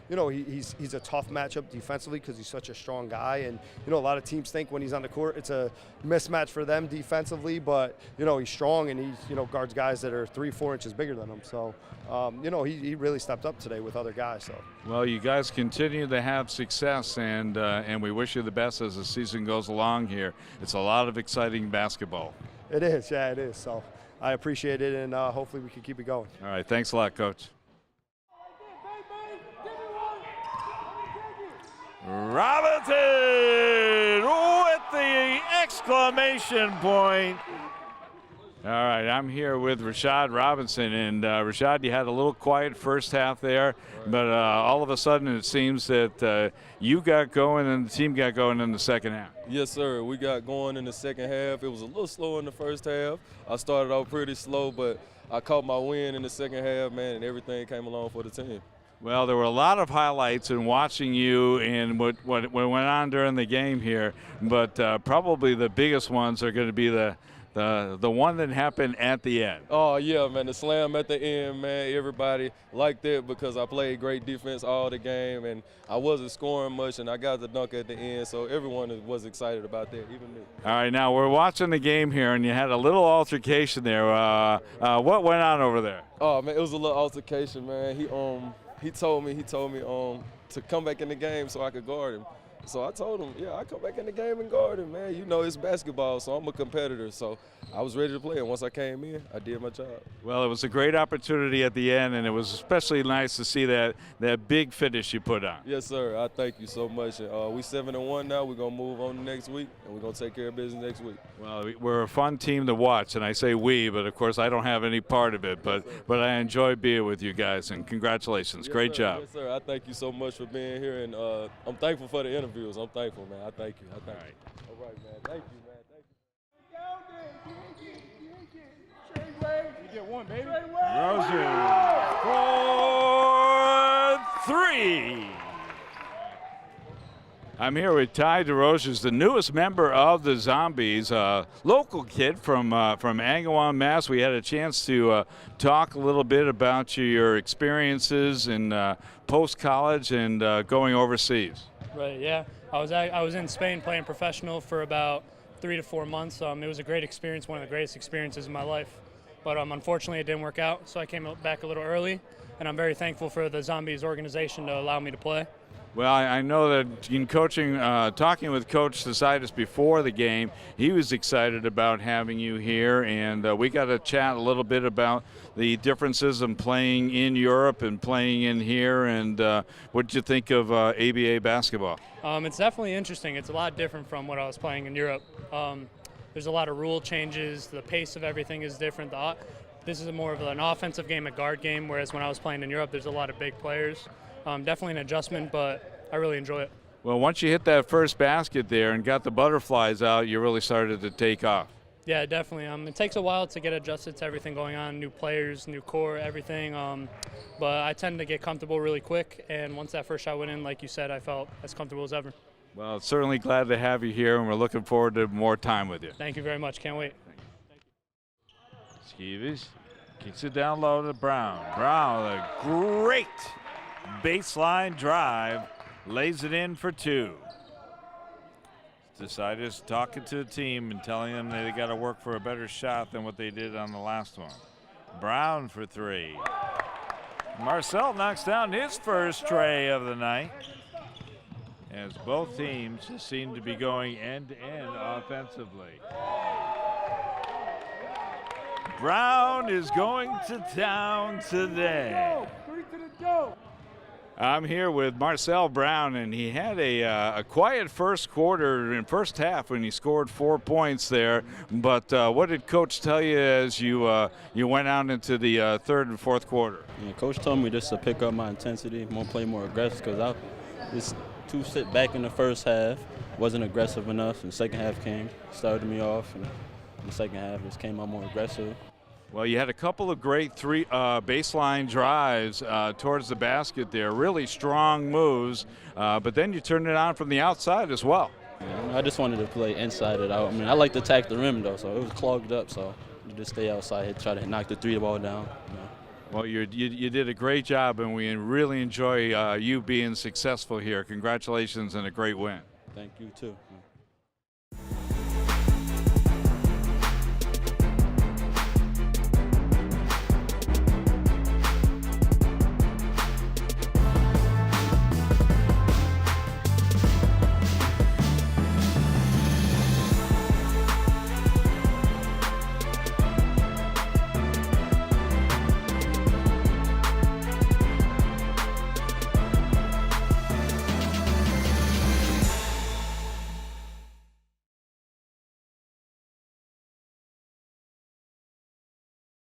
He's a tough matchup defensively because he's such a strong guy. And, a lot of teams think when he's on the court, it's a mismatch for them defensively, but, he's strong and he, guards guys that are 3-4 inches bigger than him. So, he really stepped up today with other guys. So. Well, you guys continue to have success, and we wish you the best as the season goes along here. It's a lot of exciting basketball. It is, yeah, it is. So I appreciate it, and hopefully we can keep it going. All right, thanks a lot, Coach. Robinson with the exclamation point. All right, I'm here with Rashad Robinson, and Rashad, you had a little quiet first half there, but all of a sudden it seems that you got going and the team got going in the second half. Yes, sir. We got going in the second half. It was a little slow in the first half. I started off pretty slow, but I caught my win in the second half, man, and everything came along for the team. Well, there were a lot of highlights in watching you and what went on during the game here, but probably the biggest ones are going to be the one that happened at the end. Oh, yeah, man, the slam at the end, man, everybody liked it because I played great defense all the game, and I wasn't scoring much, and I got the dunk at the end, so everyone was excited about that, even me. All right, now we're watching the game here, and you had a little altercation there. What went on over there? Oh, man, it was a little altercation, man. He told me to come back in the game so I could guard him. So I told him, yeah, I come back in the game and guard him, man. It's basketball, so I'm a competitor. So I was ready to play, and once I came in, I did my job. Well, it was a great opportunity at the end, and it was especially nice to see that big finish you put on. Yes, sir. I thank you so much. We 7-1 now. We're going to move on to next week, and we're going to take care of business next week. Well, we're a fun team to watch, and I say we, but of course I don't have any part of it. But I enjoy being with you guys, and congratulations. Yes, great sir. job. Yes, sir. I thank you so much for being here, and I'm thankful for the interviews. I'm thankful, man. I thank you. All right. All right, man. Thank you, man. You get one, baby. Rosen for three. I'm here with Ty DeRoche, the newest member of the Zombies, a local kid from Agawam, Mass. We had a chance to talk a little bit about your experiences in post-college and going overseas. Right, yeah. I was in Spain playing professional for about 3 to 4 months. It was a great experience, one of the greatest experiences in my life. But unfortunately, it didn't work out, so I came back a little early, and I'm very thankful for the Zombies organization to allow me to play. Well, I know that in coaching, talking with Coach Desidis before the game, he was excited about having you here, and we got to chat a little bit about the differences in playing in Europe and playing in here, and what did you think of ABA basketball? It's definitely interesting. It's a lot different from what I was playing in Europe. There's a lot of rule changes. The pace of everything is different. This is more of an offensive game, a guard game, whereas when I was playing in Europe, there's a lot of big players. Definitely an adjustment, but I really enjoy it. Well, once you hit that first basket there and got the butterflies out, you really started to take off. Yeah, definitely. It takes a while to get adjusted to everything going on, new players, new core, everything. But I tend to get comfortable really quick, and once that first shot went in, like you said, I felt as comfortable as ever. Well, certainly glad to have you here, and we're looking forward to more time with you. Thank you very much. Can't wait. Skeevies kicks it down low to Brown. Brown, a great baseline drive, lays it in for two. Decided talking to the team and telling them they got to work for a better shot than what they did on the last one. Brown for three. Marcel knocks down his first tray of the night, as both teams seem to be going end-to-end offensively. Brown is going to town today. I'm here with Marcel Brown, and he had a quiet first quarter and first half when he scored 4 points there. But what did Coach tell you as you went out into the third and fourth quarter? Yeah, Coach told me just to pick up my intensity, I'm going to play more aggressive because I was too sit back in the first half, wasn't aggressive enough, and the second half started me off, and in the second half just came out more aggressive. Well, you had a couple of great baseline drives towards the basket there, really strong moves, but then you turned it on from the outside as well. Yeah, I just wanted to play inside it out. I mean, I like to attack the rim, though, so it was clogged up, so you just stay outside, try to knock the three ball down. Well, you did a great job, and we really enjoy you being successful here. Congratulations and a great win. Thank you, too.